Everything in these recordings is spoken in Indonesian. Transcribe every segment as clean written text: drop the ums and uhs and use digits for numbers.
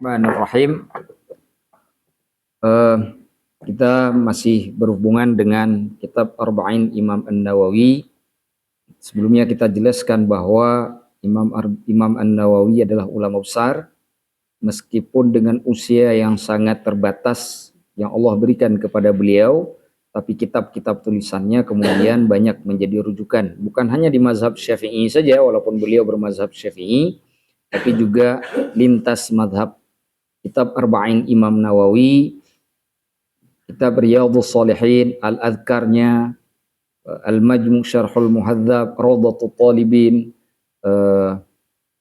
Bismillahirrahmanirrahim. Kita masih berhubungan dengan kitab Arba'in Imam An-Nawawi. Sebelumnya kita jelaskan bahwa Imam An-Nawawi adalah ulama besar, meskipun dengan usia yang sangat terbatas yang Allah berikan kepada beliau, tapi kitab-kitab tulisannya kemudian banyak menjadi rujukan. Bukan hanya di mazhab Syafi'i saja, walaupun beliau bermazhab Syafi'i, tapi juga lintas mazhab. Kitab Arba'in Imam Nawawi, kitab Riyadhus Shalihin, Al-Adhkarnya, Al-Majmu' Syarhul Muhadzab, Rawdatul Talibin,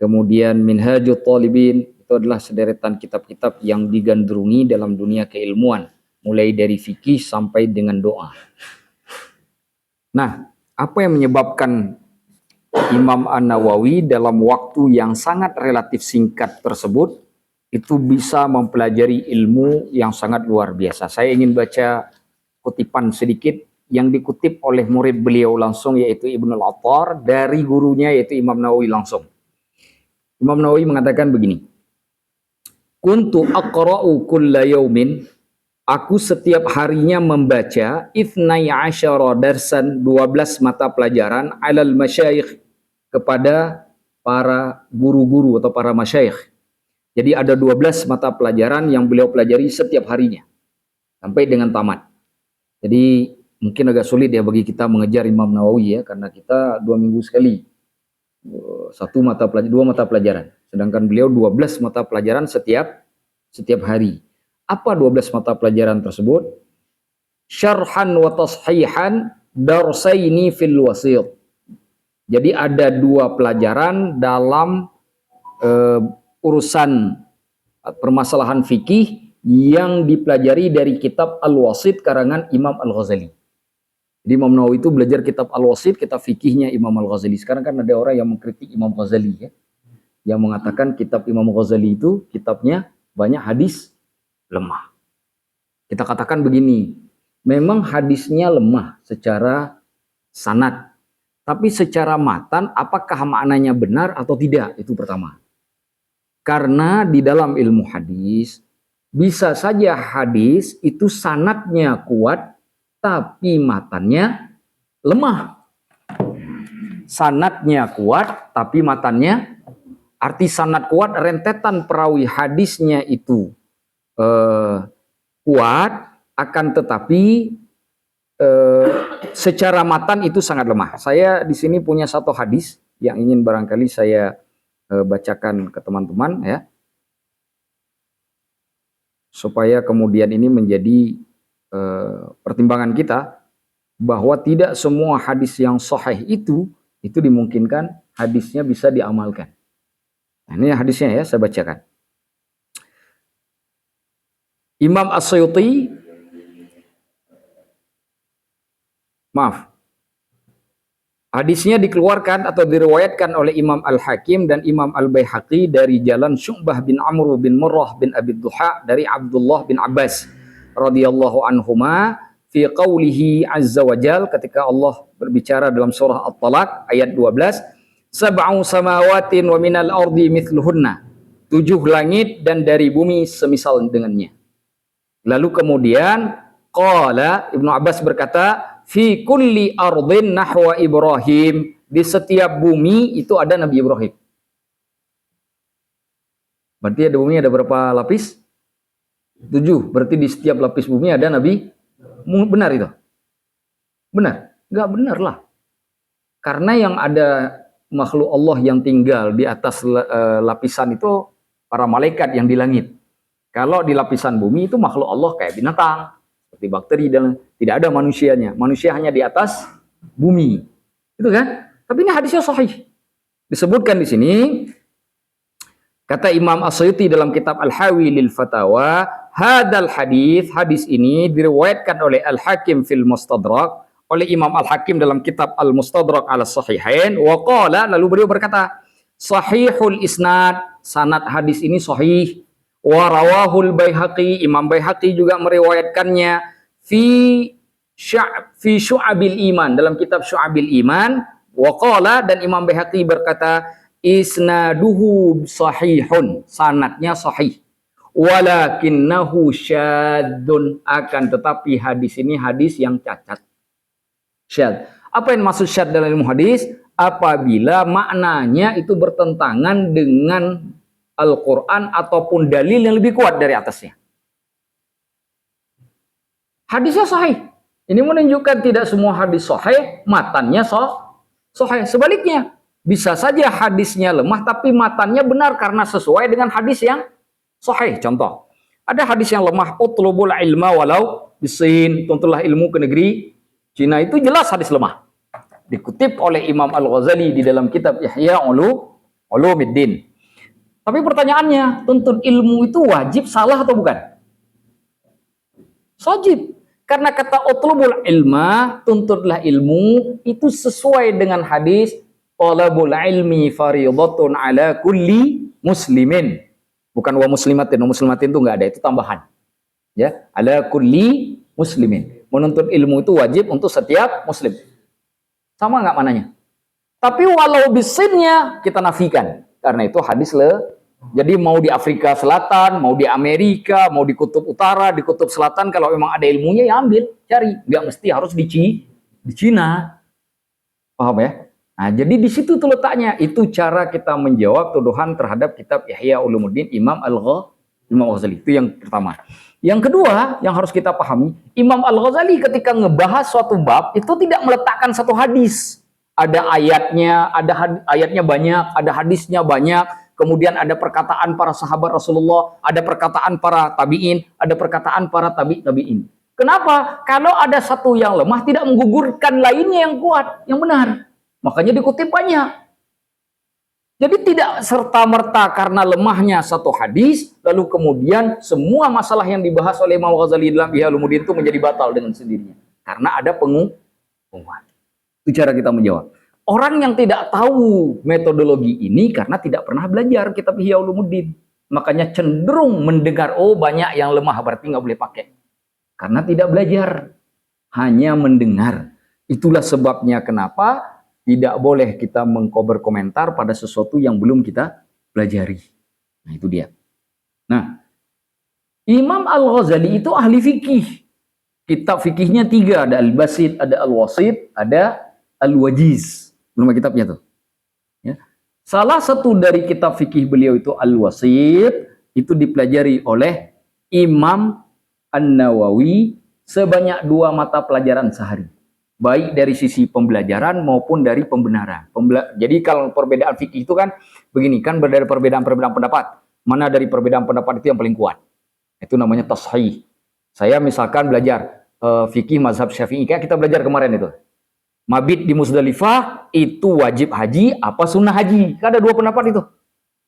kemudian Minhajut Talibin. Itu adalah sederetan kitab-kitab yang digandrungi dalam dunia keilmuan, mulai dari fikih sampai dengan doa. Nah, apa yang menyebabkan Imam An-Nawawi dalam waktu yang sangat relatif singkat tersebut itu bisa mempelajari ilmu yang sangat luar biasa? Saya ingin baca kutipan sedikit yang dikutip oleh murid beliau langsung, yaitu Ibnu Al-Attar, dari gurunya yaitu Imam Nawawi langsung. Imam Nawawi mengatakan begini, kuntu aqra'u kulla yaumin, aku setiap harinya membaca ithnai asyara darsan, 12 mata pelajaran, alal masyayikh, kepada para guru-guru atau para masyayikh. Jadi ada 12 mata pelajaran yang beliau pelajari setiap harinya sampai dengan tamat. Jadi mungkin agak sulit ya bagi kita mengejar Imam Nawawi ya, karena kita 2 minggu sekali dua mata pelajaran. Sedangkan beliau 12 mata pelajaran setiap hari. Apa 12 mata pelajaran tersebut? Syarhan wa tashihan darsaini fil wasit. Jadi ada 2 pelajaran dalam urusan permasalahan fikih yang dipelajari dari kitab Al-Wasit karangan Imam Al-Ghazali. Jadi Imam Nawawi itu belajar kitab Al-Wasit, kitab fikihnya Imam Al-Ghazali. Sekarang kan ada orang yang mengkritik Imam Ghazali ya, yang mengatakan kitab Imam Ghazali itu kitabnya banyak hadis lemah. Kita katakan begini, memang hadisnya lemah secara sanad, tapi secara matan apakah maknanya benar atau tidak, itu pertama. Karena di dalam ilmu hadis bisa saja hadis itu sanadnya kuat tapi matannya lemah. Sanadnya kuat tapi matannya, arti sanad kuat rentetan perawi hadisnya itu kuat, akan tetapi secara matan itu sangat lemah. Saya di sini punya satu hadis yang ingin barangkali saya bacakan ke teman-teman ya, supaya kemudian ini menjadi pertimbangan kita bahwa tidak semua hadis yang sahih itu dimungkinkan hadisnya bisa diamalkan. Nah, ini hadisnya ya, saya bacakan. Imam As-Suyuti, hadisnya dikeluarkan atau diriwayatkan oleh Imam Al-Hakim dan Imam Al-Baihaqi dari jalan Syu'bah bin Amr bin Murrah bin Abi Duha dari Abdullah bin Abbas radhiyallahu anhuma fi qawlihi azza wa jal, ketika Allah berbicara dalam surah At-Talaq ayat 12, sab'u samawatin wa minal ardi mithluhunna, 7 langit dan dari bumi semisal dengannya. Lalu kemudian qala, Ibnu Abbas berkata, fi kulli ardin nahwa Ibrahim, di setiap bumi itu ada Nabi Ibrahim. Berarti ada bumi ada berapa lapis? 7. Berarti di setiap lapis bumi ada Nabi. Benar itu? Benar? Enggak benar lah. Karena yang ada makhluk Allah yang tinggal di atas lapisan itu para malaikat yang di langit. Kalau di lapisan bumi itu makhluk Allah kayak binatang, seperti bakteri, dan tidak ada manusianya. Manusia hanya di atas bumi. Itu kan? Tapi ini hadisnya sahih. Disebutkan di sini, kata Imam As-Suyuti dalam kitab Al-Hawi lil Fatawa, hadal hadis ini diriwayatkan oleh Al-Hakim fil Mustadrak, oleh Imam Al-Hakim dalam kitab Al-Mustadrak ala Sahihain, wa qala, lalu beliau berkata, sahihul isnad, sanad hadis ini sahih. Wa rawahul Baihaqi, Imam Baihaqi juga meriwayatkannya fi Syu'abil Iman, dalam kitab Syu'abil Iman. Wa qala, dan Imam Baihaqi berkata, isnaduhu sahihun, sanadnya sahih. Walakinnahu syadzun, akan tetapi hadis ini hadis yang cacat. Syadz. Apa yang maksud syadz dalam ilmu hadis? Apabila maknanya itu bertentangan dengan Al-Quran ataupun dalil yang lebih kuat dari atasnya. Hadisnya sahih. Ini menunjukkan tidak semua hadis sahih, matannya sahih. Sebaliknya, bisa saja hadisnya lemah, tapi matannya benar karena sesuai dengan hadis yang sahih. Contoh, ada hadis yang lemah, utlubul ilma walau bisin, tuntulah ilmu ke negeri Cina, itu jelas hadis lemah. Dikutip oleh Imam Al-Ghazali di dalam kitab Ihya Ulumuddin. Tapi pertanyaannya, tuntut ilmu itu wajib, salah atau bukan? Wajib. Karena kata utlubul ilma, tuntutlah ilmu, itu sesuai dengan hadis talabul ilmi fardhatun ala kulli muslimin. Bukan wa muslimatin itu enggak ada, itu tambahan. Ya, ala kulli muslimin. Menuntut ilmu itu wajib untuk setiap muslim. Sama nggak mananya? Tapi walau bisinnya kita nafikan. Karena itu hadis Jadi mau di Afrika Selatan, mau di Amerika, mau di Kutub Utara, di Kutub Selatan, kalau memang ada ilmunya ya ambil, cari. Nggak mesti harus di Cina. Paham ya? Nah, jadi di situ tuh letaknya. Itu cara kita menjawab tuduhan terhadap kitab Ihya Ulumuddin Imam Al-Ghazali. Itu yang pertama. Yang kedua, yang harus kita pahami, Imam Al-Ghazali ketika ngebahas suatu bab, itu tidak meletakkan satu hadis. Ada ayatnya, ayatnya banyak, ada hadisnya banyak, kemudian ada perkataan para sahabat Rasulullah, ada perkataan para tabi'in, ada perkataan para tabi'in. Kenapa? Kalau ada satu yang lemah, tidak menggugurkan lainnya yang kuat, yang benar. Makanya dikutip banyak. Jadi tidak serta-merta karena lemahnya satu hadis, lalu kemudian semua masalah yang dibahas oleh Imam Ghazali dalam Ihya Ulumuddin itu menjadi batal dengan sendirinya. Karena ada penguat. Itu cara kita menjawab. Orang yang tidak tahu metodologi ini karena tidak pernah belajar kitab Ihya Ulumuddin. Makanya cenderung mendengar, oh banyak yang lemah, berarti nggak boleh pakai. Karena tidak belajar, hanya mendengar. Itulah sebabnya kenapa tidak boleh kita berkomentar pada sesuatu yang belum kita pelajari. Nah, itu dia. Nah, Imam Al-Ghazali itu ahli fikih. Kitab fikihnya 3. Ada Al-Basit, ada Al-Wasit, ada Al-Wajiz. Nama kitabnya tuh. Ya. Salah satu dari kitab fikih beliau itu Al-Wasit. Itu dipelajari oleh Imam An-Nawawi sebanyak 2 mata pelajaran sehari. Baik dari sisi pembelajaran maupun dari pembenaran. Jadi kalau perbedaan fikih itu kan begini, kan dari perbedaan pendapat. Mana dari perbedaan pendapat itu yang paling kuat? Itu namanya tashih. Saya misalkan belajar fikih mazhab Syafi'i, kayak kita belajar kemarin itu. Mabit di Muzdalifah itu wajib haji apa sunnah haji? Kan ada 2 pendapat itu.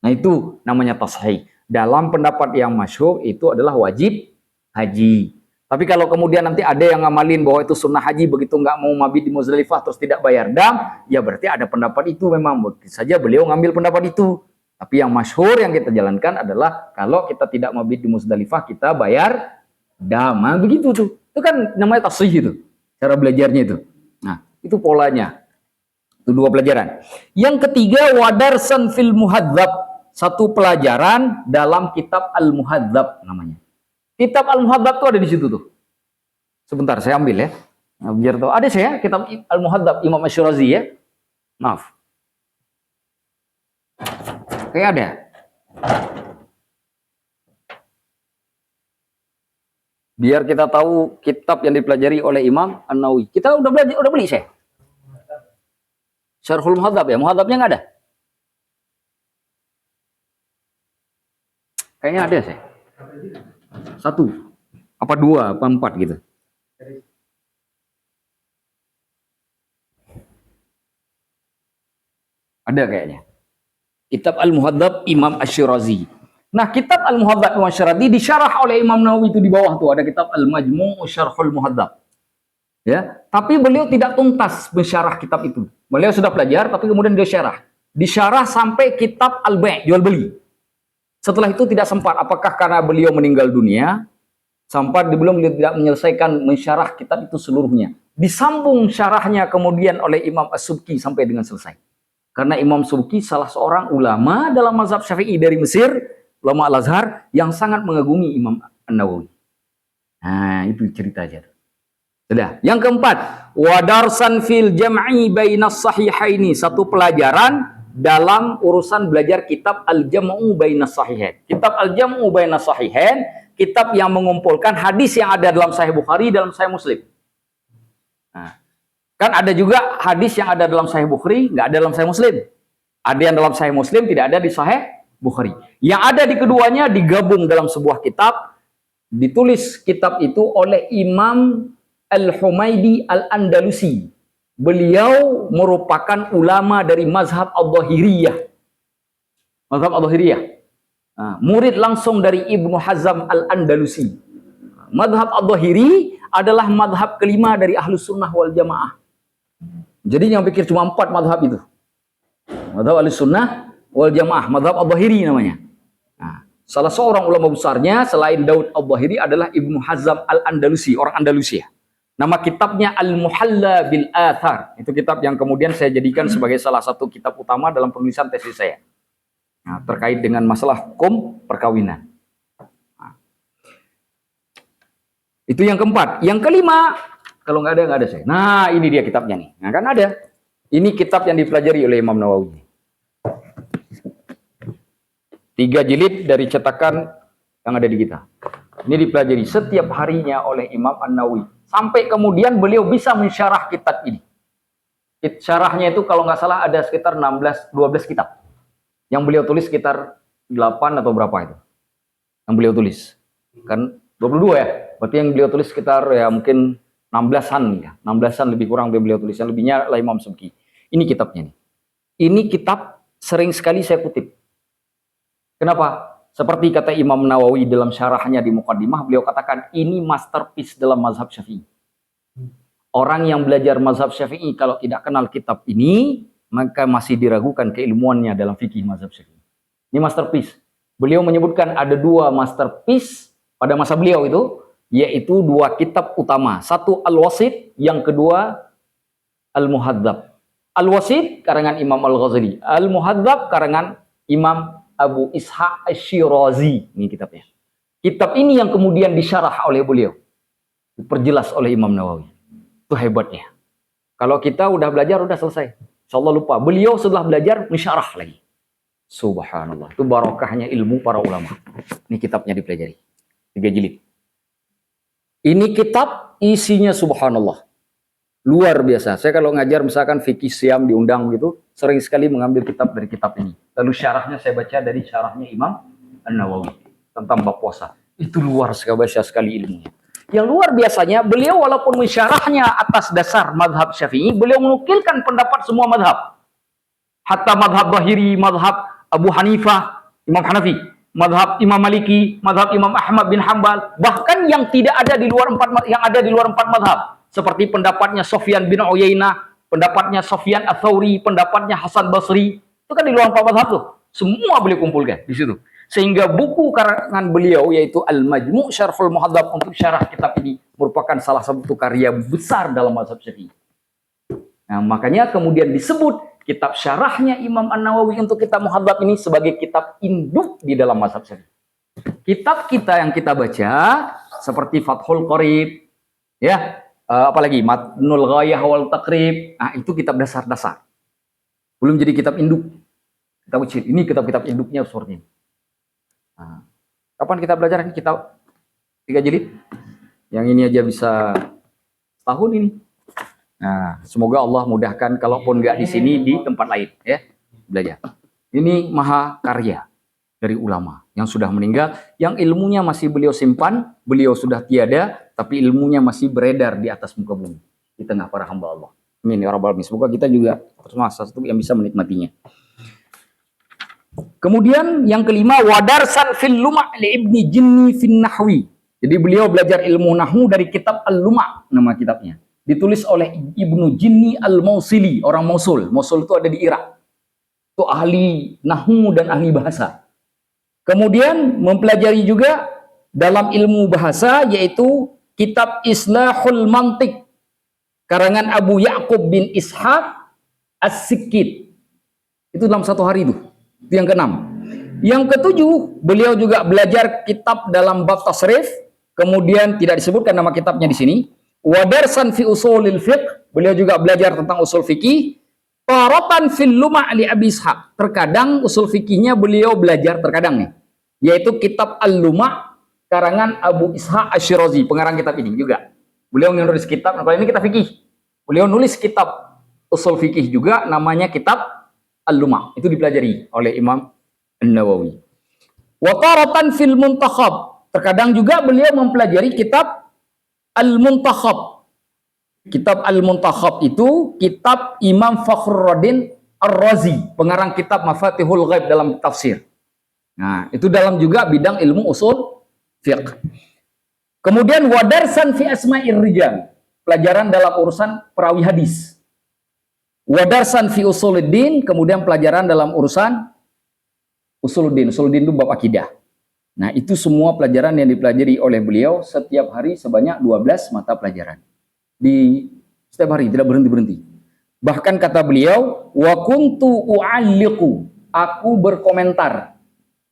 Nah itu namanya tashih. Dalam pendapat yang masyhur itu adalah wajib haji. Tapi kalau kemudian nanti ada yang ngamalin bahwa itu sunnah haji, begitu nggak mau mabit di Muzdalifah terus tidak bayar dam, ya berarti ada pendapat itu memang. Mungkin saja beliau ngambil pendapat itu. Tapi yang masyhur yang kita jalankan adalah kalau kita tidak mabit di Muzdalifah kita bayar dam. Nah, begitu tuh. Itu kan namanya tashih itu. Cara belajarnya itu. Nah, itu polanya. Itu 2 pelajaran. Yang ketiga wadarsan fil muhadzab. Satu pelajaran dalam kitab Al-Muhadzab namanya. Kitab Al-Muhadzab itu ada di situ tuh. Sebentar, saya ambil ya. Nah, biar tahu. Ada saya kitab Al-Muhadzab Imam Asy-Syirazi ya. Maaf. Kayak ada. Biar kita tahu kitab yang dipelajari oleh Imam An-Nawawi. Kita udah belajar, udah beli saya. Syarhul Muhadzab ya. Muhadzabnya nggak ada. Kayaknya ada saya. 1 apa 2 apa 4 gitu. Ada kayaknya. Kitab Al-Muhadzab Imam Asy-Syirazi. Nah, kitab Al-Muhadzab Imam Asy-Syirazi disyarah oleh Imam Nawawi itu di bawah tuh ada kitab Al-Majmu' Syarhul Muhadzab. Ya, tapi beliau tidak tuntas mensyarah kitab itu. Beliau sudah belajar tapi kemudian dia syarah. Disyarah sampai kitab Al-Bai', jual beli. Setelah itu tidak sempat, apakah karena beliau meninggal dunia, sampai belum tidak menyelesaikan mensyarah kitab itu seluruhnya. Disambung syarahnya kemudian oleh Imam As-Subki sampai dengan selesai. Karena Imam Subki salah seorang ulama dalam mazhab Syafi'i dari Mesir ulama Al-Azhar yang sangat mengagumi Imam An-Nawawi. Nah, itu cerita aja. Sudah. Yang keempat, wadarsan fil jam'i bainas sahihaini, satu pelajaran dalam urusan belajar kitab Al-Jam'u Bainas Sahihain. Kitab Al-Jam'u Bainas Sahihain, kitab yang mengumpulkan hadis yang ada dalam Sahih Bukhari, dalam Sahih Muslim. Nah, kan ada juga hadis yang ada dalam Sahih Bukhari, nggak ada dalam Sahih Muslim. Ada yang dalam Sahih Muslim, tidak ada di Sahih Bukhari. Yang ada di keduanya digabung dalam sebuah kitab. Ditulis kitab itu oleh Imam Al-Humaidi Al-Andalusi. Beliau merupakan ulama dari mazhab Al-Dhahiriyah. Mazhab Al-Dhahiriyah. Nah, murid langsung dari Ibnu Hazm Al-Andalusi. Mazhab Al-Dhahiri adalah mazhab kelima dari Ahlus Sunnah wal Jamaah. Jadi yang pikir cuma 4 mazhab itu. Mazhab Ahlus Sunnah wal Jamaah, mazhab Al-Dhahiri namanya. Nah, salah seorang ulama besarnya selain Daud Al-Dhahiri adalah Ibnu Hazm Al-Andalusi, orang Andalusia. Nama kitabnya Al-Muhalla bil Athar. Itu kitab yang kemudian saya jadikan sebagai salah satu kitab utama dalam penulisan tesis saya. Nah, terkait dengan masalah hukum perkawinan. Nah, itu yang keempat. Yang kelima, kalau nggak ada saya. Nah, ini dia kitabnya nih. Nah, kan ada. Ini kitab yang dipelajari oleh Imam Nawawi. 3 jilid dari cetakan yang ada di kita. Ini dipelajari setiap harinya oleh Imam An-Nawawi. Sampai kemudian beliau bisa mensyarah kitab ini. Syarahnya itu kalau nggak salah ada sekitar 12 kitab. Yang beliau tulis sekitar 8 atau berapa itu. Yang beliau tulis. Kan 22 ya. Berarti yang beliau tulis sekitar ya mungkin 16-an ya. 16-an lebih kurang beliau tulis. Yang lebihnya lah Imam Subki. Ini kitabnya nih. Ini kitab sering sekali saya kutip. Kenapa? Seperti kata Imam Nawawi dalam syarahnya di Muqaddimah, beliau katakan ini masterpiece dalam mazhab Syafi'i. Orang yang belajar mazhab Syafi'i kalau tidak kenal kitab ini, maka masih diragukan keilmuannya dalam fikih mazhab Syafi'i. Ini masterpiece. Beliau menyebutkan ada 2 masterpiece pada masa beliau itu, yaitu 2 kitab utama. Satu Al-Wasit, yang kedua Al-Muhadzab. Al-Wasit karangan Imam Al-Ghazali, Al-Muhadzab karangan Imam Abu Ishaq Asy-Syirazi. Ini kitabnya. Kitab ini yang kemudian disyarah oleh beliau. Diperjelas oleh Imam Nawawi. Itu hebatnya. Kalau kita udah belajar, udah selesai. InsyaAllah lupa. Beliau setelah belajar, mensyarah lagi. Subhanallah. Itu barokahnya ilmu para ulama. Ini kitabnya dipelajari. 3 jilid. Ini kitab isinya subhanallah. Luar biasa. Saya kalau ngajar misalkan fikih siam diundang gitu, sering sekali mengambil kitab dari kitab ini. Lalu syarahnya saya baca dari syarahnya Imam An-Nawawi tentang bab puasa. Itu luar sekali ilmunya. Yang luar biasanya, beliau walaupun mensyarahnya atas dasar madhab Syafi'i, beliau menukilkan pendapat semua madhab. Hatta madhab Zahiri, madhab Abu Hanifah, Imam Hanafi, madhab Imam Maliki, madhab Imam Ahmad bin Hanbal, bahkan yang tidak ada di luar 4 madhab. Seperti pendapatnya Sufyan bin Uyainah, pendapatnya Sufyan Ats-Tsauri, pendapatnya Hasan Basri. Itu kan di luar 4 mazhab tuh. Semua beliau kumpulkan di situ. Sehingga buku karangan beliau yaitu Al-Majmu' Syarhul Muhadzab untuk syarah kitab ini merupakan salah satu karya besar dalam mazhab Syafi'i. Nah, makanya kemudian disebut kitab syarahnya Imam An-Nawawi untuk kitab Muhadzab ini sebagai kitab induk di dalam mazhab Syafi'i. Kitab kita yang kita baca seperti Fathul Qorib, ya, apalagi Matnul Ghayah wal Taqrib. Nah, itu kitab dasar-dasar. Belum jadi kitab induk. Kita ucil, ini kitab-kitab induknya seperti ini. Nah, kapan kita belajar ini kitab 3 jilid? Yang ini aja bisa tahun ini. Nah, semoga Allah mudahkan kalaupun nggak di sini di tempat lain ya belajar. Ini maha karya dari ulama yang sudah meninggal, yang ilmunya masih beliau simpan, beliau sudah tiada, tapi ilmunya masih beredar di atas muka bumi di tengah para hamba Allah. Amin ya rabbal alamin. Semoga kita juga termasuk satu yang bisa menikmatinya. Kemudian yang kelima, wadarsan fil luma' li Ibni Jinni fin nahwi. Jadi beliau belajar ilmu nahwu dari kitab Al-Luma', nama kitabnya. Ditulis oleh Ibnu Jinni Al-Mausili, orang Mosul. Mosul itu ada di Irak. Itu ahli nahwu dan ahli bahasa. Kemudian mempelajari juga dalam ilmu bahasa yaitu kitab Islahul Mantiq karangan Abu Ya'qub bin Ishaq As-Sikkit. Itu dalam 1 hari itu. Itu yang keenam. Yang ketujuh, beliau juga belajar kitab dalam bab tasrif, kemudian tidak disebutkan nama kitabnya di sini. Wa darsan fi usulil fiqh, beliau juga belajar tentang usul fikih. Taratan fil luma' li Abi Ishaq. Terkadang usul fikihnya beliau belajar terkadang nih, yaitu kitab Al-Luma' karangan Abu Ishaq Asy-Syirazi, pengarang kitab ini juga. Beliau menulis kitab, kalau ini kitab fikih. Beliau nulis kitab usul fikih juga namanya kitab Al-Luma'. Itu dipelajari oleh Imam An-Nawawi. Wa taratan fil Muntakhab. Terkadang juga beliau mempelajari kitab Al-Muntakhab. Kitab Al-Muntakhab itu kitab Imam Fakhruddin Ar-Razi, pengarang kitab Mafatihul Ghaib dalam tafsir. Nah, itu dalam juga bidang ilmu usul fiqh. Kemudian wadarsan fi asma'ir rijal, pelajaran dalam urusan perawi hadis. Wadarsan fi usuluddin, kemudian pelajaran dalam urusan usuluddin. Usuluddin itu bab akidah. Nah, itu semua pelajaran yang dipelajari oleh beliau setiap hari sebanyak 12 mata pelajaran. Di setiap hari tidak berhenti-berhenti. Bahkan kata beliau, wa kuntu u'alliqu, aku berkomentar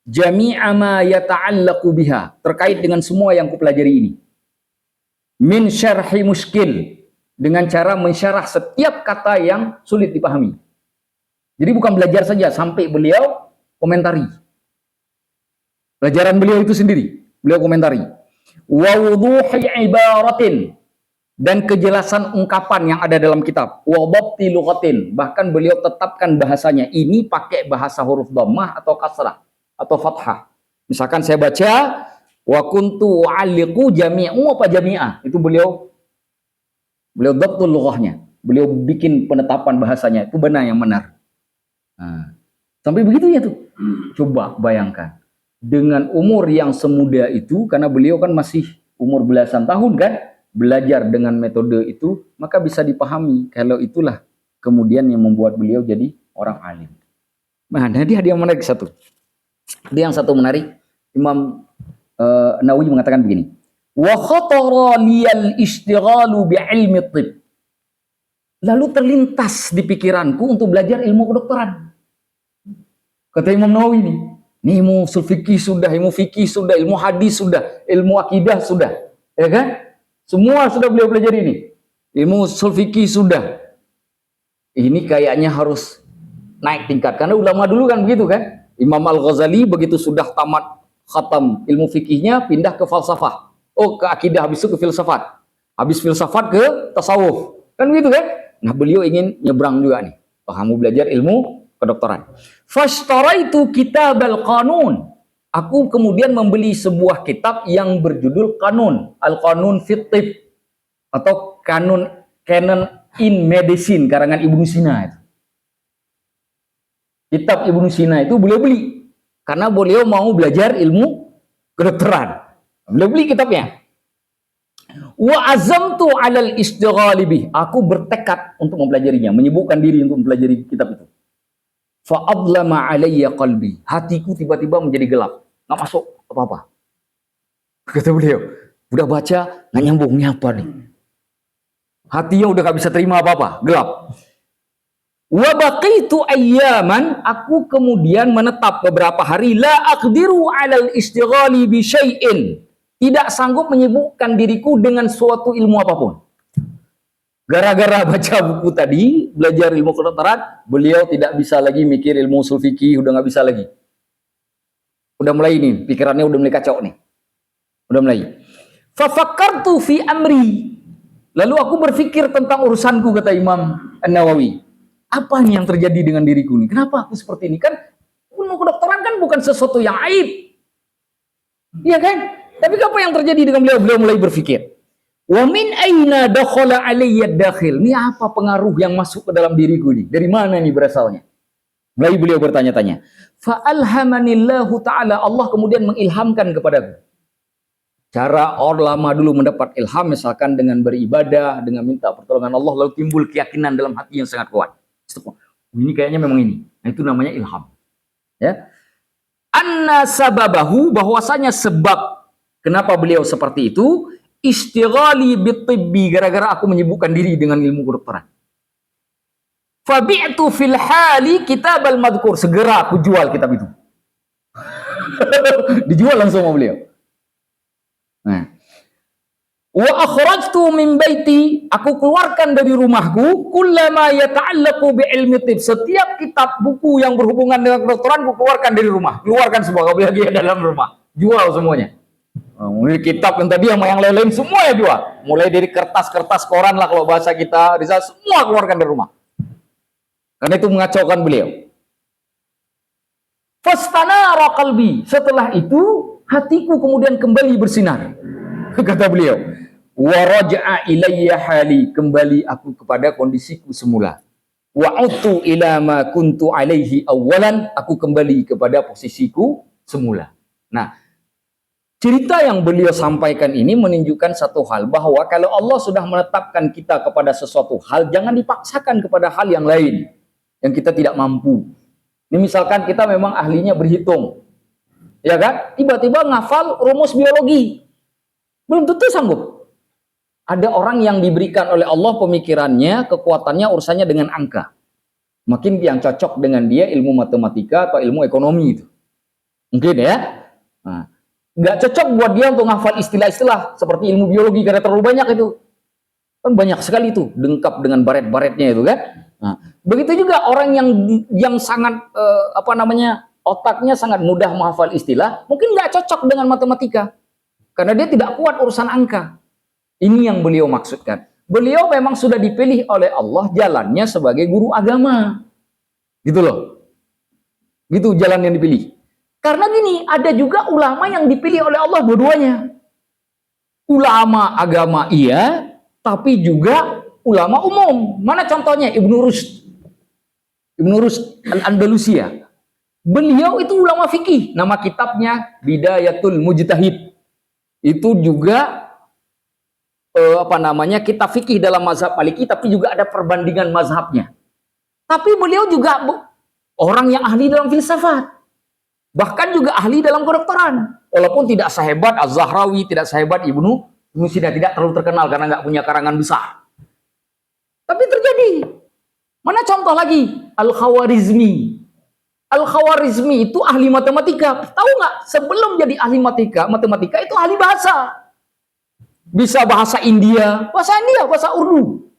jami'a ma yata'allaqu biha, terkait dengan semua yang kupelajari ini. Min syarhi muskil, dengan cara mensyarah setiap kata yang sulit dipahami. Jadi bukan belajar saja, sampai beliau komentari. Pelajaran beliau itu sendiri, beliau komentari. Wa wuduhi ibaratin, dan kejelasan ungkapan yang ada dalam kitab. Wa dhabti lughatin, bahkan beliau tetapkan bahasanya. Ini pakai bahasa huruf dhammah atau kasrah atau fathah. Misalkan saya baca wa kuntu u'alliqu jami'u apa jami'ah, itu beliau dhabtul lughahnya. Beliau bikin penetapan bahasanya, itu benar yang benar. Nah, sampai begitu ya tuh. Coba bayangkan. Dengan umur yang semuda itu, karena beliau kan masih umur belasan tahun kan, belajar dengan metode itu, maka bisa dipahami kalau itulah kemudian yang membuat beliau jadi orang alim. Nah, jadi ada yang menarik satu. Dia yang satu menarik, Imam Nawawi mengatakan begini. Wa khatara liyal istighalu bi ilmi thib. Lalu terlintas di pikiranku untuk belajar ilmu kedokteran. Kata Imam Nawawi ini, ilmu usul fikih sudah, ilmu fikih sudah, ilmu hadis sudah, ilmu akidah sudah, ya kan? Semua sudah beliau pelajari ini. Ilmu usul fikih sudah. Ini kayaknya harus naik tingkat, karena ulama dulu kan begitu kan? Imam Al-Ghazali begitu sudah tamat khatam ilmu fikihnya, pindah ke falsafah. Oh, ke akidah, habis itu ke filsafat. Habis filsafat ke tasawuf. Kan begitu kan? Nah, beliau ingin nyebrang juga nih. Kamu belajar ilmu kedokteran. Fashtaraitu kitabal qanun. Aku kemudian membeli sebuah kitab yang berjudul Kanun, Al-Qanun fit Tib, atau Canon in Medicine karangan Ibnu Sina itu. Kitab Ibnu Sina itu beliau beli karena beliau mau belajar ilmu kedokteran. Beliau beli kitabnya. Wa azamtu 'alal istighali bih. Aku bertekad untuk mempelajarinya, menyibukkan diri untuk mempelajari kitab itu. Fa adlama 'alayya qalbi. Hatiku tiba-tiba menjadi gelap. Nggak masuk apa-apa. Kata beliau, udah baca nggak nyambung, ini apa nih? Hatinya udah nggak bisa terima apa-apa, gelap. Wa baqitu ayyaman, aku kemudian menetap beberapa hari, la aqdiru 'alal istighali bi syai'in. Tidak sanggup menyibukkan diriku dengan suatu ilmu apapun. Gara-gara baca buku tadi, belajar ilmu kedokteran, beliau tidak bisa lagi mikir ilmu usul fikih, udah nggak bisa lagi. Udah mulai nih, pikirannya udah mulai kacau nih. Udah mulai. Fafakkartu fi amri. Lalu aku berpikir tentang urusanku, kata Imam An-Nawawi. Apa nih yang terjadi dengan diriku nih? Kenapa aku seperti ini? Kan ilmu kedokteran kan bukan sesuatu yang aib. Iya kan? Tapi apa yang terjadi dengan beliau? Beliau mulai berpikir. Wa min aina dakhala alayya dakhil. Ini apa pengaruh yang masuk ke dalam diriku nih? Dari mana nih berasalnya? Mulai beliau bertanya-tanya. Fa alhamanillahu ta'ala. Allah kemudian mengilhamkan kepadaku. Cara orang lama dulu mendapat ilham, misalkan dengan beribadah, dengan minta pertolongan Allah, lalu timbul keyakinan dalam hati yang sangat kuat. Ini kayaknya memang ini. Nah, itu namanya ilham. Ya. Anna sababahu, bahwasanya sebab kenapa beliau seperti itu, istighali bitibbi, gara-gara aku menyibukkan diri dengan ilmu kedokteran. Fabi'tu fil hali kitab al-madhkur, segera aku jual kitab itu. Dijual langsung sama beliau. Nah, wa akhrajtu min baiti, aku keluarkan dari rumahku kullama yata'allaqu bi ilmi tib, setiap kitab buku yang berhubungan dengan kedokteran aku keluarkan dari rumah, keluarkan semua, kau lagi dalam rumah, jual semuanya. Mulai kitab yang tadi yang lain-lain semua ya jual, mulai dari kertas-kertas koran lah kalau bahasa kita, semua keluarkan dari rumah, karena itu mengacaukan beliau. Fastanara qalbi, setelah itu hatiku kemudian kembali bersinar. Kata beliau, wa raja'a ilayya hali, kembali aku kepada kondisiku semula. Wa utu ila ma kuntu alaihi awalan, aku kembali kepada posisiku semula. Nah, cerita yang beliau sampaikan ini menunjukkan satu hal, bahwa kalau Allah sudah menetapkan kita kepada sesuatu hal, jangan dipaksakan kepada hal yang lain yang kita tidak mampu. Ini misalkan kita memang ahlinya berhitung, ya kan? Tiba-tiba ngafal rumus biologi, belum tentu sanggup. Ada orang yang diberikan oleh Allah pemikirannya, kekuatannya, urusannya dengan angka. Mungkin yang cocok dengan dia ilmu matematika atau ilmu ekonomi itu. Mungkin ya. Nah, nggak cocok buat dia untuk ngafal istilah-istilah seperti ilmu biologi karena terlalu banyak itu. Kan banyak sekali itu, lengkap dengan baret-baretnya itu kan. Nah, begitu juga orang yang sangat otaknya sangat mudah menghafal istilah, mungkin nggak cocok dengan matematika. Karena dia tidak kuat urusan angka. Ini yang beliau maksudkan. Beliau memang sudah dipilih oleh Allah jalannya sebagai guru agama. Gitu loh. Gitu jalan yang dipilih. Karena gini, ada juga ulama yang dipilih oleh Allah dua-duanya. Ulama agama iya, tapi juga ulama umum. Mana contohnya? Ibnu Rushd. Ibnu Rushd Al-Andalusia. Beliau itu ulama fikih. Nama kitabnya Bidayatul Mujtahid. Itu juga kitab fikih dalam mazhab Maliki, tapi juga ada perbandingan mazhabnya. Tapi beliau juga orang yang ahli dalam filsafat, bahkan juga ahli dalam kedokteran, walaupun tidak sehebat Az-Zahrawi, tidak sehebat Ibnu Sina, tidak terlalu terkenal karena nggak punya karangan besar. Tapi terjadi. Mana contoh lagi? Al-Khawarizmi. Al-Khawarizmi itu ahli matematika. Tahu nggak? Sebelum jadi ahli matematika itu ahli bahasa. Bisa bahasa India, bahasa Urdu.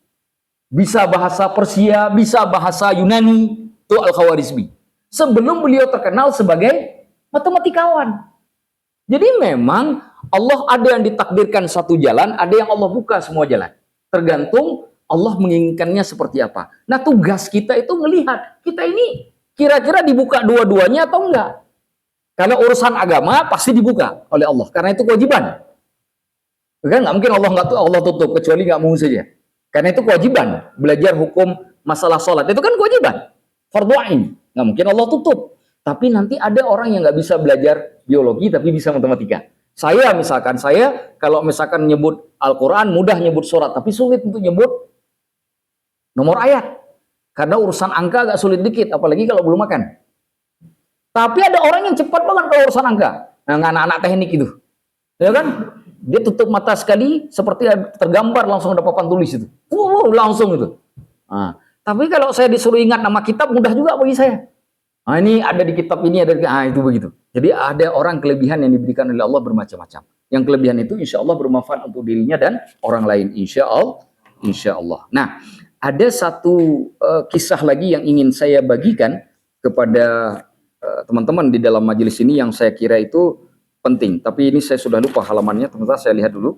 Bisa bahasa Persia, bisa bahasa Yunani. Itu Al-Khawarizmi. Sebelum beliau terkenal sebagai matematikawan. Jadi memang Allah ada yang ditakdirkan satu jalan, ada yang Allah buka semua jalan. Tergantung Allah menginginkannya seperti apa. Nah, tugas kita itu melihat, kita ini kira-kira dibuka dua-duanya atau enggak. Karena urusan agama pasti dibuka oleh Allah, karena itu kewajiban. Kan nggak mungkin Allah tutup, kecuali nggak mau saja. Karena itu kewajiban. Belajar hukum masalah sholat itu kan kewajiban, fardhu ain. Nggak mungkin Allah tutup. Tapi nanti ada orang yang nggak bisa belajar biologi tapi bisa matematika. Saya kalau misalkan nyebut Al-Quran mudah nyebut surat, tapi sulit untuk nyebut nomor ayat. Karena urusan angka agak sulit dikit, apalagi kalau belum makan. Tapi ada orang yang cepat banget kalau urusan angka. Nah, anak-anak teknik itu, ya kan? Dia tutup mata sekali, seperti tergambar langsung ada papan tulis itu. Langsung itu. Nah, tapi kalau saya disuruh ingat nama kitab, mudah juga bagi saya. Nah, ini ada di kitab ini, itu begitu. Jadi ada orang kelebihan yang diberikan oleh Allah bermacam-macam. Yang kelebihan itu insya Allah bermanfaat untuk dirinya dan orang lain. Insya Allah. Nah, ada satu kisah lagi yang ingin saya bagikan kepada teman-teman di dalam majelis ini yang saya kira itu penting, tapi ini saya sudah lupa halamannya, teman-teman, saya lihat dulu.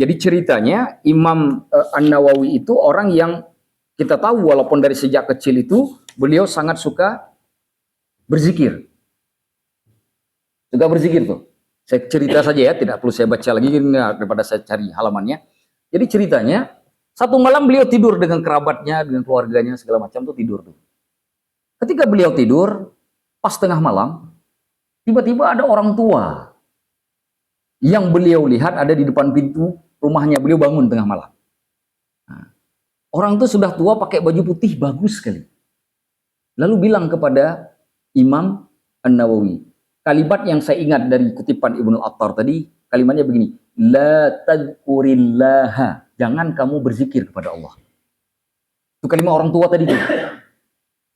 Jadi ceritanya Imam An-Nawawi itu orang yang kita tahu walaupun dari sejak kecil itu beliau sangat suka berzikir. Suka berzikir tuh. Saya cerita saja ya, tidak perlu saya baca lagi daripada saya cari halamannya. Jadi ceritanya, satu malam beliau tidur dengan kerabatnya, dengan keluarganya segala macam tuh tidur tuh. Ketika beliau tidur, pas tengah malam, tiba-tiba ada orang tua yang beliau lihat ada di depan pintu rumahnya. Beliau bangun tengah malam. Nah, orang itu sudah tua, pakai baju putih bagus sekali. Lalu bilang kepada Imam An-Nawawi, kalimat yang saya ingat dari kutipan Ibnu Attar tadi, kalimatnya begini, la tadhkurillaha, jangan kamu berzikir kepada Allah. Itu kalimat orang tua tadi tuh.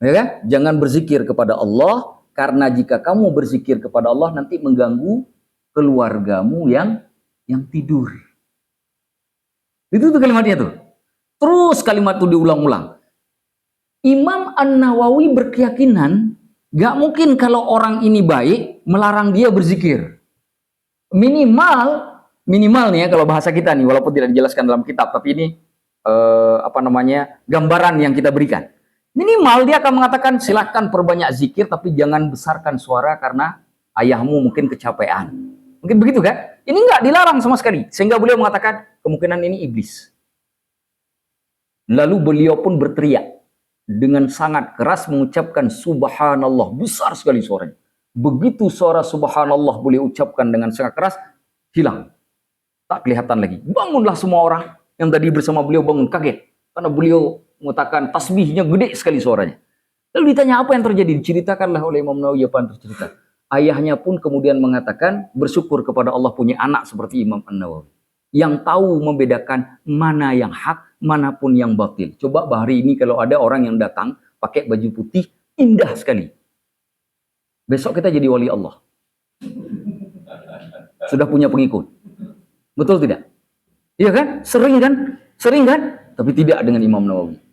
Ya kan? Jangan berzikir kepada Allah, Karena jika kamu berzikir kepada Allah nanti mengganggu keluargamu yang tidur. Itu tuh kalimatnya tuh. Terus kalimat itu diulang-ulang. Imam An-Nawawi berkeyakinan gak mungkin kalau orang ini baik melarang dia berzikir. Minimal nih ya kalau bahasa kita nih, walaupun tidak dijelaskan dalam kitab, tapi ini gambaran yang kita berikan. Minimal dia akan mengatakan silahkan perbanyak zikir tapi jangan besarkan suara karena ayahmu mungkin kecapean. Mungkin begitu kan? Ini nggak dilarang sama sekali. Sehingga beliau mengatakan kemungkinan ini iblis. Lalu beliau pun berteriak dengan sangat keras mengucapkan subhanallah, besar sekali suaranya. Begitu suara subhanallah beliau ucapkan dengan sangat keras, hilang. Tak kelihatan lagi. Bangunlah semua orang yang tadi bersama beliau bangun kaget. Karena beliau mengatakan tasbihnya gede sekali suaranya. Lalu ditanya apa yang terjadi? Diceritakanlah oleh Imam Nawawi apa yang tercerita. Ayahnya pun kemudian mengatakan bersyukur kepada Allah punya anak seperti Imam An-Nawawi. Yang tahu membedakan mana yang hak, manapun yang batil. Coba hari ini kalau ada orang yang datang pakai baju putih, indah sekali. Besok kita jadi wali Allah. Sudah punya pengikut. Betul tidak? Iya kan? Sering kan? Sering kan? Tapi tidak dengan Imam Nawawi.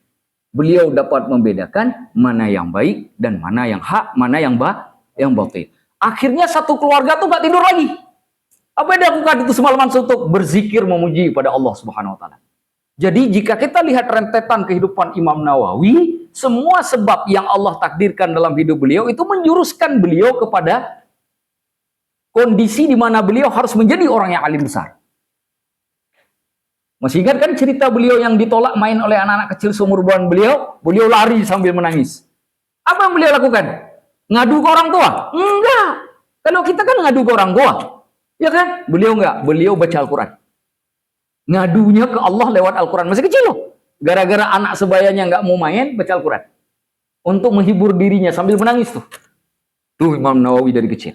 Beliau dapat membedakan mana yang baik dan mana yang hak, mana yang batil. Akhirnya satu keluarga tuh gak tidur lagi. Apa yang dilakukan itu semalaman suntuk? Berzikir memuji pada Allah Subhanahu wa taala. Jadi jika kita lihat rentetan kehidupan Imam Nawawi, semua sebab yang Allah takdirkan dalam hidup beliau itu menjuruskan beliau kepada kondisi di mana beliau harus menjadi orang yang alim besar. Masih ingat kan cerita beliau yang ditolak main oleh anak-anak kecil seumur bulan beliau? Beliau lari sambil menangis. Apa yang beliau lakukan? Ngadu ke orang tua? Enggak. Kalau kita kan ngadu ke orang tua. Ya kan? Beliau enggak. Beliau baca Al-Quran. Ngadunya ke Allah lewat Al-Quran. Masih kecil loh. Gara-gara anak sebayanya enggak mau main, baca Al-Quran. Untuk menghibur dirinya sambil menangis tuh. Tuh Imam Nawawi dari kecil.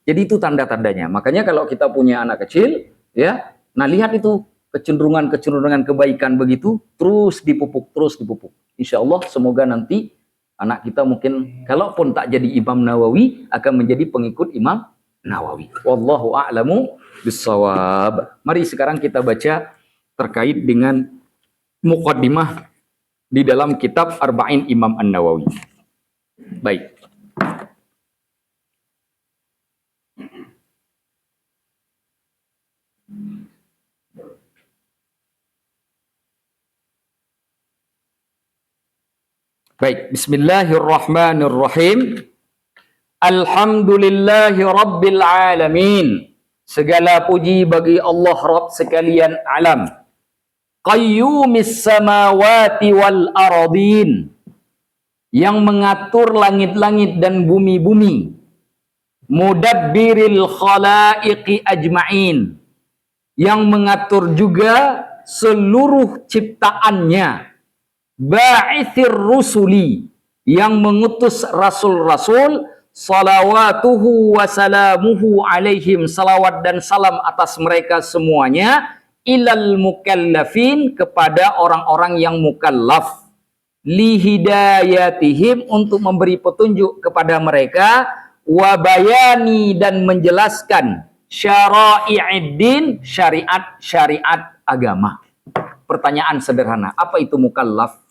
Jadi itu tanda-tandanya. Makanya kalau kita punya anak kecil, ya, nah lihat itu. Kecenderungan kebaikan begitu terus dipupuk. Insya Allah semoga nanti anak kita mungkin kalaupun tak jadi Imam Nawawi akan menjadi pengikut Imam Nawawi. Wallahu a'lamu bissawab. Mari sekarang kita baca terkait dengan muqaddimah di dalam kitab Arba'in Imam An-Nawawi. Baik. Baik, bismillahirrahmanirrahim. Alhamdulillahi rabbil alamin. Segala puji bagi Allah Rabb sekalian alam. Qayyumis samawati wal ardin. Yang mengatur langit-langit dan bumi-bumi. Mudabbiril khalaiqi ajma'in. Yang mengatur juga seluruh ciptaannya. Ba'ithir rusuli, yang mengutus rasul-rasul, salawatuhu wa salamuhu alaihim, salawat dan salam atas mereka semuanya, ilal mukallafin, kepada orang-orang yang mukallaf, lihidayatihim, untuk memberi petunjuk kepada mereka, wa bayani, dan menjelaskan syara'i'iddin, syariat-syariat agama. Pertanyaan sederhana, apa itu mukallaf?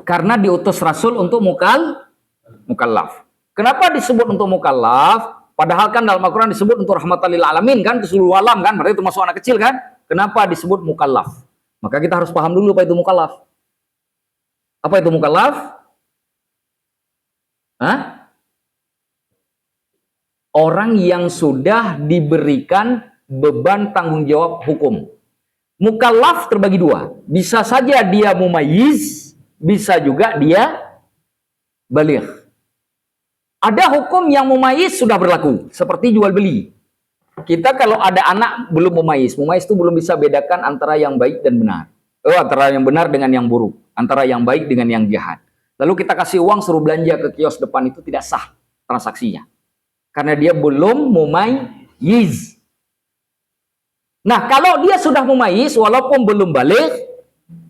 Karena diutus Rasul untuk mukallaf. Kenapa disebut untuk mukallaf? Padahal kan dalam Al-Quran disebut untuk rahmatan lil alamin kan, ke seluruh alam kan, berarti termasuk anak kecil kan? Kenapa disebut mukallaf? Maka kita harus paham dulu apa itu mukallaf. Apa itu mukallaf? Hah? Orang yang sudah diberikan beban tanggung jawab hukum. Mukallaf terbagi dua. Bisa saja dia mumayyiz, bisa juga dia baligh. Ada hukum yang mumayyiz sudah berlaku, seperti jual beli. Kita kalau ada anak belum mumayyiz itu belum bisa bedakan antara yang baik dan benar. Antara yang benar dengan yang buruk, antara yang baik dengan yang jahat. Lalu kita kasih uang suruh belanja ke kios depan, itu tidak sah transaksinya. Karena dia belum mumayyiz. Nah, kalau dia sudah mumayyiz walaupun belum baligh,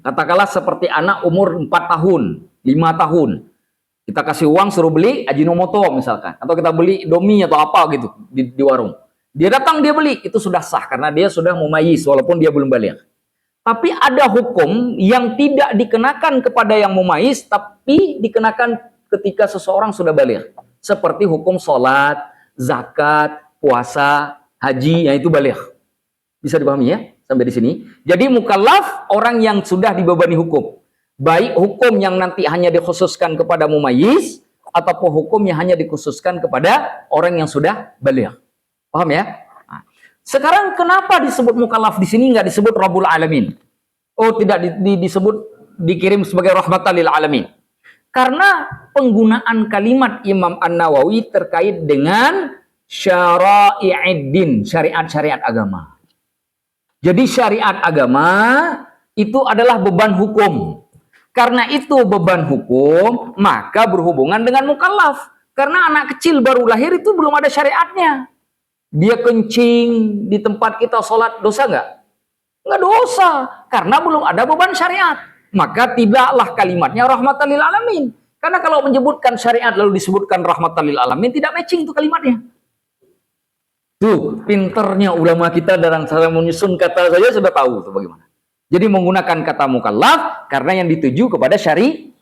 katakanlah seperti anak umur 4 tahun, 5 tahun. Kita kasih uang suruh beli Ajinomoto misalkan, atau kita beli Indomie atau apa gitu di warung. Dia datang dia beli, itu sudah sah karena dia sudah mumayyiz walaupun dia belum baligh. Tapi ada hukum yang tidak dikenakan kepada yang mumayyiz, tapi dikenakan ketika seseorang sudah baligh. Seperti hukum sholat, zakat, puasa, haji, yang itu baligh. Bisa dipahami ya sampai di sini? Jadi mukallaf orang yang sudah dibebani hukum. Baik hukum yang nanti hanya dikhususkan kepada mumayyiz ataupun hukum yang hanya dikhususkan kepada orang yang sudah baligh. Paham ya? Nah, sekarang kenapa disebut mukallaf di sini nggak disebut Rabbul Alamin? Oh, tidak disebut dikirim sebagai rahmatan lil alamin. Karena penggunaan kalimat Imam An-Nawawi terkait dengan syara'i'id-din, syariat-syariat agama. Jadi syariat agama itu adalah beban hukum. Karena itu beban hukum, maka berhubungan dengan mukallaf. Karena anak kecil baru lahir itu belum ada syariatnya. Dia kencing di tempat kita sholat, dosa nggak? Nggak dosa, karena belum ada beban syariat. Maka tidaklah kalimatnya rahmatan lil alamin. Karena kalau menyebutkan syariat lalu disebutkan rahmatan lil alamin, tidak matching tuh kalimatnya. Tuh, pinternya ulama kita dalam cara menyusun kata saja sudah tahu tuh bagaimana. Jadi menggunakan kata mukallaf karena yang dituju kepada syari.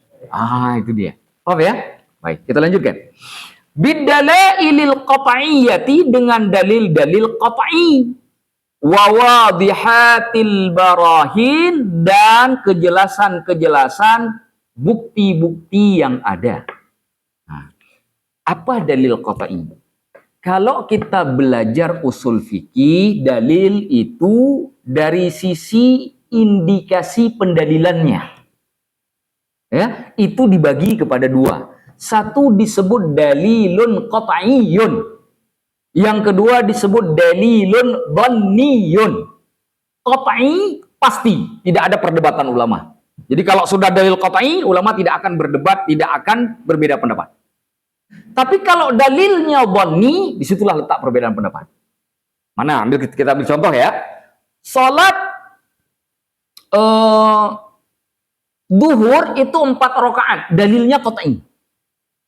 Itu dia. Paham ya? Baik, kita lanjutkan. Bidalailil qat'iyyati, dengan dalil-dalil qat'i. Wa wadihatil barahin, dan kejelasan-kejelasan bukti-bukti yang ada. Nah, apa dalil qat'i? Kalau kita belajar usul fikih, dalil itu dari sisi indikasi pendalilannya. Ya, itu dibagi kepada dua. Satu disebut dalilun qat'iyyun. Yang kedua disebut dalilun dhanniyun. Qat'i pasti, tidak ada perdebatan ulama. Jadi kalau sudah dalil qat'i, ulama tidak akan berdebat, tidak akan berbeda pendapat. Tapi kalau dalilnya dhanni, disitulah letak perbedaan pendapat. Mana? Kita ambil contoh ya. Salat duhur itu 4 rakaat, dalilnya qat'i.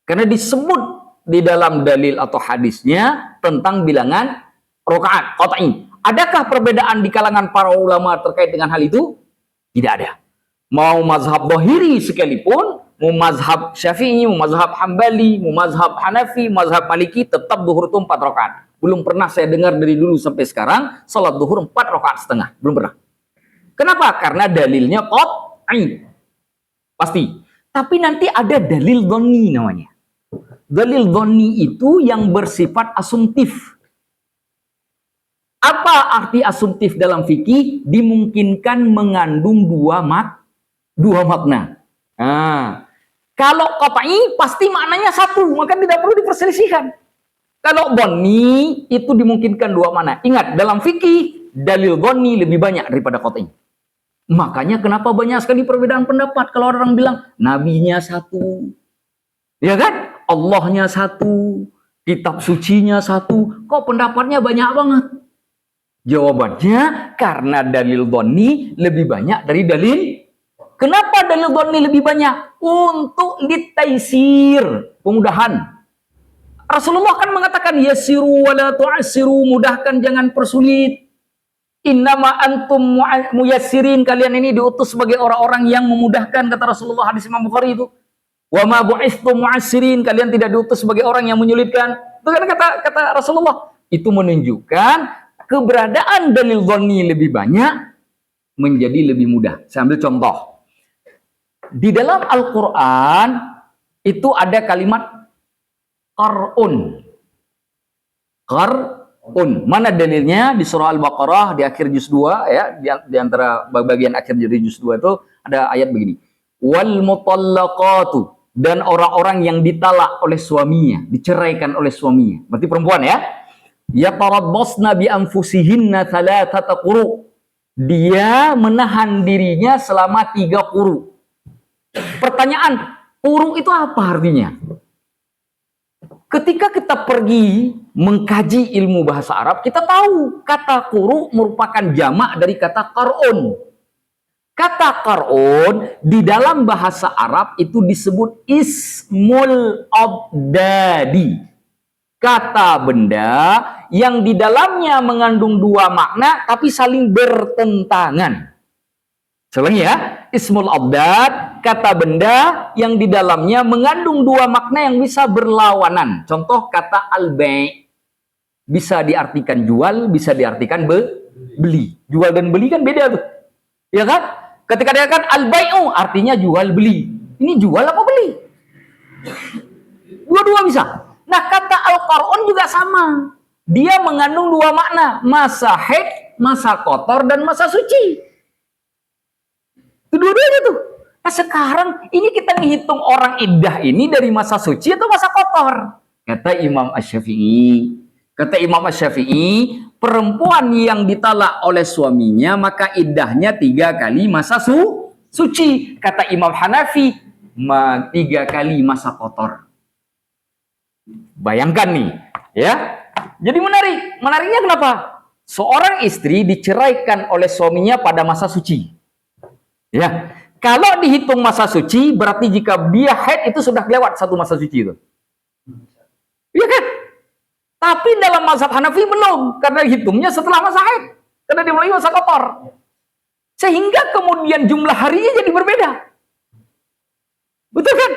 Karena disebut di dalam dalil atau hadisnya tentang bilangan rakaat qat'i. Adakah perbedaan di kalangan para ulama terkait dengan hal itu? Tidak ada. Mau mazhab Dhahiri sekalipun, mau mazhab Syafi'i, mau mazhab Hambali, mau mazhab Hanafi, mazhab Maliki, tetap duhur itu 4 rakaat. Belum pernah saya dengar dari dulu sampai sekarang salat duhur 4 rakaat setengah, belum pernah. Kenapa? Karena dalilnya qat'i. Pasti. Tapi nanti ada dalil dhanni namanya. Dalil dhanni itu yang bersifat asumtif. Apa arti asumtif dalam fikih? Dimungkinkan mengandung dua makna. Nah, kalau qat'i pasti maknanya satu, maka tidak perlu diperselisihkan. Kalau dhanni itu dimungkinkan dua makna. Ingat, dalam fikih dalil dhanni lebih banyak daripada qat'i. Makanya kenapa banyak sekali perbedaan pendapat. Kalau orang bilang nabinya satu, ya kan? Allahnya satu, kitab sucinya satu, kok pendapatnya banyak banget? Jawabannya karena dalil dhanni lebih banyak dari dalil. Kenapa dalil dhanni lebih banyak? Untuk ditaisir, pemudahan. Rasulullah kan mengatakan yassiru wala tu'assiru, mudahkan jangan persulit. Innama antum muyassirin, kalian ini diutus sebagai orang-orang yang memudahkan, kata Rasulullah, hadis Imam Bukhari itu. Wa ma bu'istum mu'assirin, kalian tidak diutus sebagai orang yang menyulitkan. Itu kan kata Rasulullah. Itu menunjukkan keberadaan dalil dhanni lebih banyak menjadi lebih mudah. Saya ambil contoh. Di dalam Al-Qur'an itu ada kalimat qar'un. Mana dalilnya? Di surah Al-Baqarah di akhir juz 2 ya, di antara bagian akhir dari juz 2 itu ada ayat begini. Wal mutallaqatu, dan orang-orang yang ditalak oleh suaminya, diceraikan oleh suaminya. Berarti perempuan ya. Yatarabbasna bi anfusihinna thalathata quru. Dia menahan dirinya selama 3 quru. Pertanyaan, quru itu apa artinya? Ketika kita pergi mengkaji ilmu bahasa Arab, kita tahu kata quru merupakan jamak dari kata qar'un. Kata qar'un di dalam bahasa Arab itu disebut ismul abdadi. Kata benda yang di dalamnya mengandung dua makna tapi saling bertentangan. Selanjutnya ya, ismul abdad, kata benda yang di dalamnya mengandung dua makna yang bisa berlawanan. Contoh kata al-bai' bisa diartikan jual, bisa diartikan beli. Jual dan beli kan beda tuh. Ya kan? Ketika dia kan al-bai'u artinya jual beli. Ini jual apa beli? Dua-dua bisa. Nah, kata al-qar'un juga sama. Dia mengandung dua makna, masa haid, masa kotor dan masa suci. Kedua-duanya tuh. Nah, sekarang ini kita menghitung orang iddah ini dari masa suci atau masa kotor? Kata Imam Asy-Syafi'i. Kata Imam Asy-Syafi'i, perempuan yang ditalak oleh suaminya maka iddahnya 3 kali masa suci. Kata Imam Hanafi, 3 kali masa kotor. Bayangkan nih, ya. Jadi menarik. Menariknya kenapa? Seorang istri diceraikan oleh suaminya pada masa suci. Ya. Kalau dihitung masa suci, berarti jika dia haid itu sudah lewat satu masa suci itu. Iya kan? Tapi dalam mazhab Hanafi belum, karena hitungnya setelah masa haid. Karena dimulai masa kotor. Sehingga kemudian jumlah harinya jadi berbeda. Betul kan?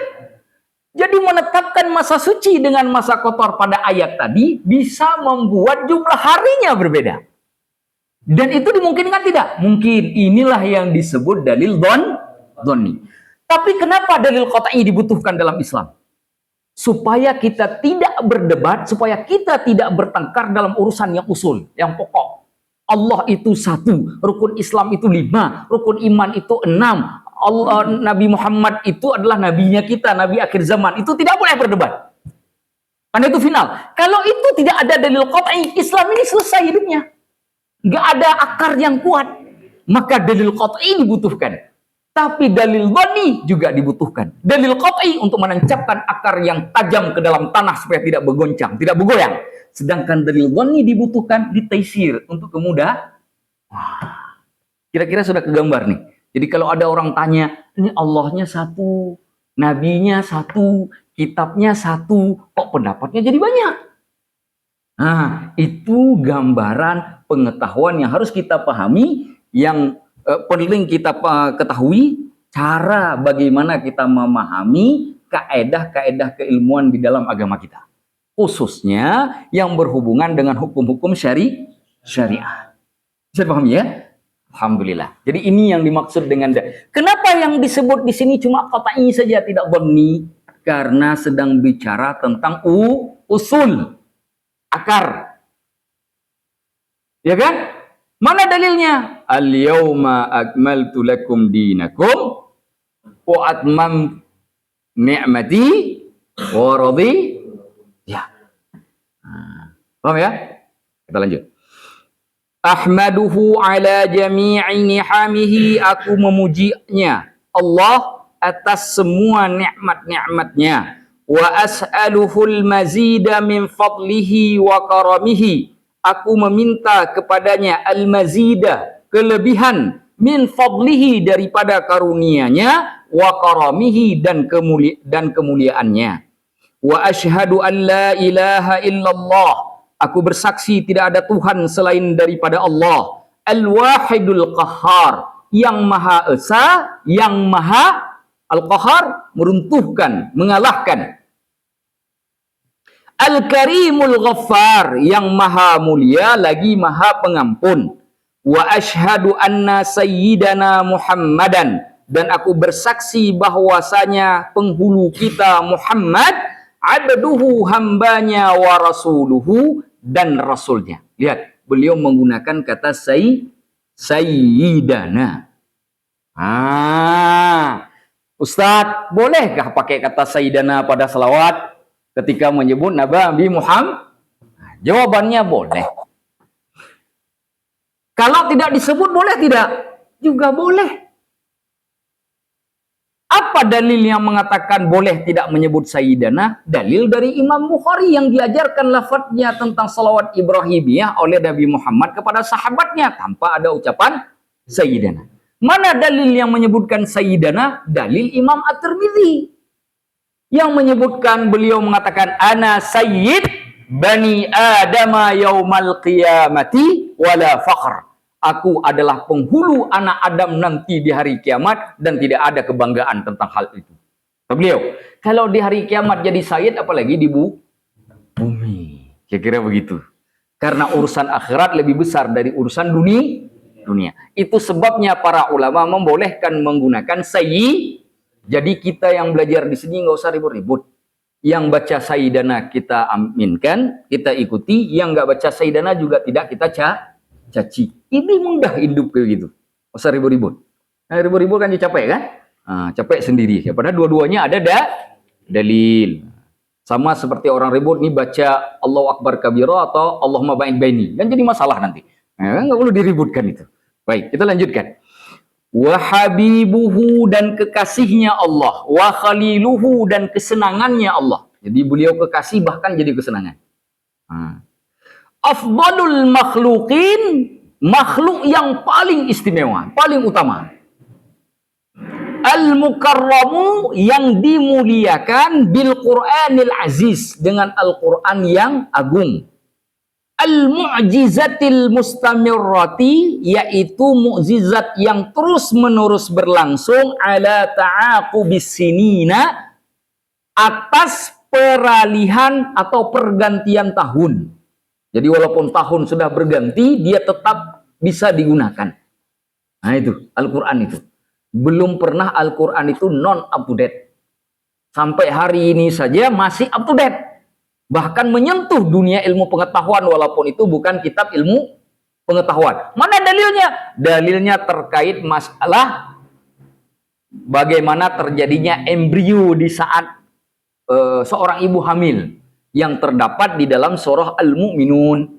Jadi menetapkan masa suci dengan masa kotor pada ayat tadi bisa membuat jumlah harinya berbeda. Dan itu dimungkinkan tidak? Mungkin. Inilah yang disebut dalil dhonni. Tapi kenapa dalil qat'i dibutuhkan dalam Islam? Supaya kita tidak berdebat, supaya kita tidak bertengkar dalam urusan yang usul, yang pokok. Allah itu 1, rukun Islam itu 5, rukun iman itu 6. Allah, Nabi Muhammad itu adalah nabinya kita, nabi akhir zaman. Itu tidak boleh berdebat. Karena itu final. Kalau itu tidak ada dalil qat'i, Islam ini selesai hidupnya. Nggak ada akar yang kuat. Maka dalil qat'i dibutuhkan. Tapi dalil dhonni juga dibutuhkan. Dalil qat'i untuk menancapkan akar yang tajam ke dalam tanah supaya tidak bergoncang, tidak bergoyang. Sedangkan dalil dhonni dibutuhkan di taisir untuk kemudahan. Kira-kira sudah kegambar nih. Jadi kalau ada orang tanya, ini Allahnya 1, nabinya 1, kitabnya 1, kok pendapatnya jadi banyak? Nah, itu gambaran pengetahuan yang harus kita pahami, yang penting kita ketahui cara bagaimana kita memahami kaedah-kaedah keilmuan di dalam agama kita. Khususnya yang berhubungan dengan hukum-hukum syariah. Bisa dipahami ya? Alhamdulillah. Jadi ini yang dimaksud dengan kenapa yang disebut di sini cuma qat'i saja tidak dhonni? Karena sedang bicara tentang usul, akar. Ya kan? Mana dalilnya? Al-yauma akmaltu lakum dinakum wa atmamtu ni'mati wa radi. Ya. Paham ya? Kita lanjut. Ahmaduhu ala jami'i ni'amihi, aku memujinya Allah atas semua nikmat-nikmatnya. Wa as'aluhul mazida min fadlihi wa karamihi, aku meminta kepadanya al-mazida, kelebihan, min fadlihi, daripada karunia-Nya, wa karamihi, dan kemuliaannya. Wa asyhadu an la ilaha illallah, aku bersaksi tidak ada Tuhan selain daripada Allah. Al-Wahidul Qahhar, yang Maha Esa, yang Maha Al-Qahhar, meruntuhkan, mengalahkan. Al-Karimul Ghaffar, yang Maha Mulia lagi Maha Pengampun. Wa asyhadu anna sayyidana Muhammadan, dan aku bersaksi bahwasanya penghulu kita Muhammad, abduhu, hambanya, wa rasuluhu, dan rasulnya. Lihat, beliau menggunakan kata sayyidana. Ustadz, bolehkah pakai kata sayyidana pada salawat ketika menyebut Nabi Muhammad? Jawabannya boleh. Kalau tidak disebut boleh tidak? Juga boleh. Apa dalil yang mengatakan boleh tidak menyebut sayyidana? Dalil dari Imam Bukhari yang diajarkan lafadznya tentang salawat Ibrahimiyah oleh Nabi Muhammad kepada sahabatnya tanpa ada ucapan sayyidana. Mana dalil yang menyebutkan Sayyidana? Dalil Imam At-Tirmidzi yang menyebutkan beliau mengatakan ana sayyid bani adama yaumal qiyamati wala fakhr. Aku adalah penghulu anak Adam nanti di hari kiamat dan tidak ada kebanggaan tentang hal itu. Beliau, kalau di hari kiamat jadi sayyid apalagi di bumi. Kira-kira begitu. Karena urusan akhirat lebih besar dari urusan dunia. Itu sebabnya para ulama membolehkan menggunakan sayyid. Jadi kita yang belajar di sini nggak usah ribut-ribut. Yang baca sayyidana kita aminkan, kita ikuti. Yang nggak baca sayyidana juga tidak kita caci. Ini mudah hidup kayak gitu. Nggak usah ribut-ribut. Nah, ribut-ribut kan capek kan? Nah, capek sendiri. Ya, padahal dua-duanya ada dalil. Sama seperti orang ribut nih baca Allahu Akbar kabira atau Allahumma ba'id baini. Kan jadi masalah nanti. Nah, nggak perlu diributkan itu. Baik, kita lanjutkan. Wa habibuhu dan kekasihnya Allah. Wa khaliluhu dan kesenangannya Allah. Jadi beliau kekasih bahkan jadi kesenangan. Afdalul makhluqin, makhluk yang paling istimewa, paling utama. Al-mukarramu yang dimuliakan bil Qur'anil aziz dengan Al-Qur'an yang agung. Al-mu'jizatil mustamirrati yaitu mukjizat yang terus-menerus berlangsung ala ta'aqubis sinina atas peralihan atau pergantian tahun. Jadi walaupun tahun sudah berganti dia tetap bisa digunakan. Nah itu Al-Qur'an itu. Belum pernah Al-Quran itu non-up-to-date. Sampai hari ini saja masih up-to-date. Bahkan menyentuh dunia ilmu pengetahuan walaupun itu bukan kitab ilmu pengetahuan. Mana dalilnya? Dalilnya terkait masalah bagaimana terjadinya embrio di saat seorang ibu hamil yang terdapat di dalam surah Al-Mu'minun.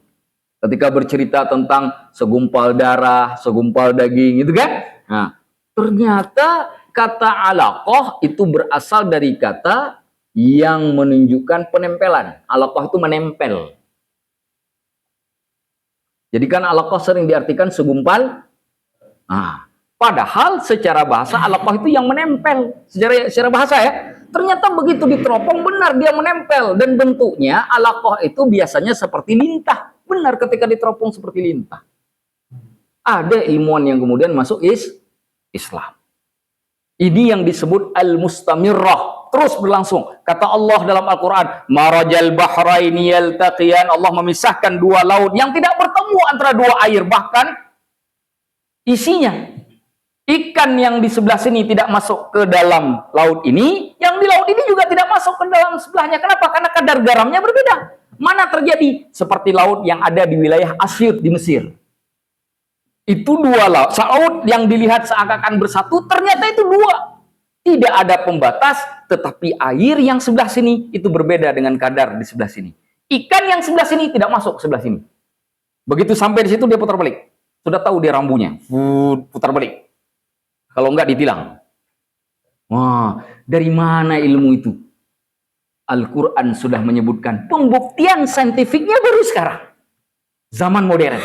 Ketika bercerita tentang segumpal darah, segumpal daging, itu kan? Nah, ternyata kata alaqah itu berasal dari kata yang menunjukkan penempelan. Alaqah itu menempel. Jadi kan alaqah sering diartikan segumpal. Nah, padahal secara bahasa alaqah itu yang menempel. Secara bahasa ya. Ternyata begitu diteropong benar dia menempel. Dan bentuknya alaqah itu biasanya seperti lintah. Benar ketika diteropong seperti lintah. Ada ilmuwan yang kemudian masuk Islam. Ini yang disebut al-mustamirrah, terus berlangsung. Kata Allah dalam Al-Quran, marajal bahraini yaltaqiyan, Allah memisahkan dua laut yang tidak bertemu antara dua air, bahkan isinya. Ikan yang di sebelah sini tidak masuk ke dalam laut ini, yang di laut ini juga tidak masuk ke dalam sebelahnya. Kenapa? Karena kadar garamnya berbeda. Mana terjadi? Seperti laut yang ada di wilayah Asyut di Mesir. Itu dua laut yang dilihat seakan-akan bersatu, ternyata itu dua. Tidak ada pembatas, tetapi air yang sebelah sini itu berbeda dengan kadar di sebelah sini. Ikan yang sebelah sini tidak masuk sebelah sini. Begitu sampai di situ dia putar balik. Sudah tahu dia rambunya. Putar balik. Kalau enggak ditilang. Wah, dari mana ilmu itu? Al-Quran sudah menyebutkan pembuktian saintifiknya baru sekarang. Zaman modern.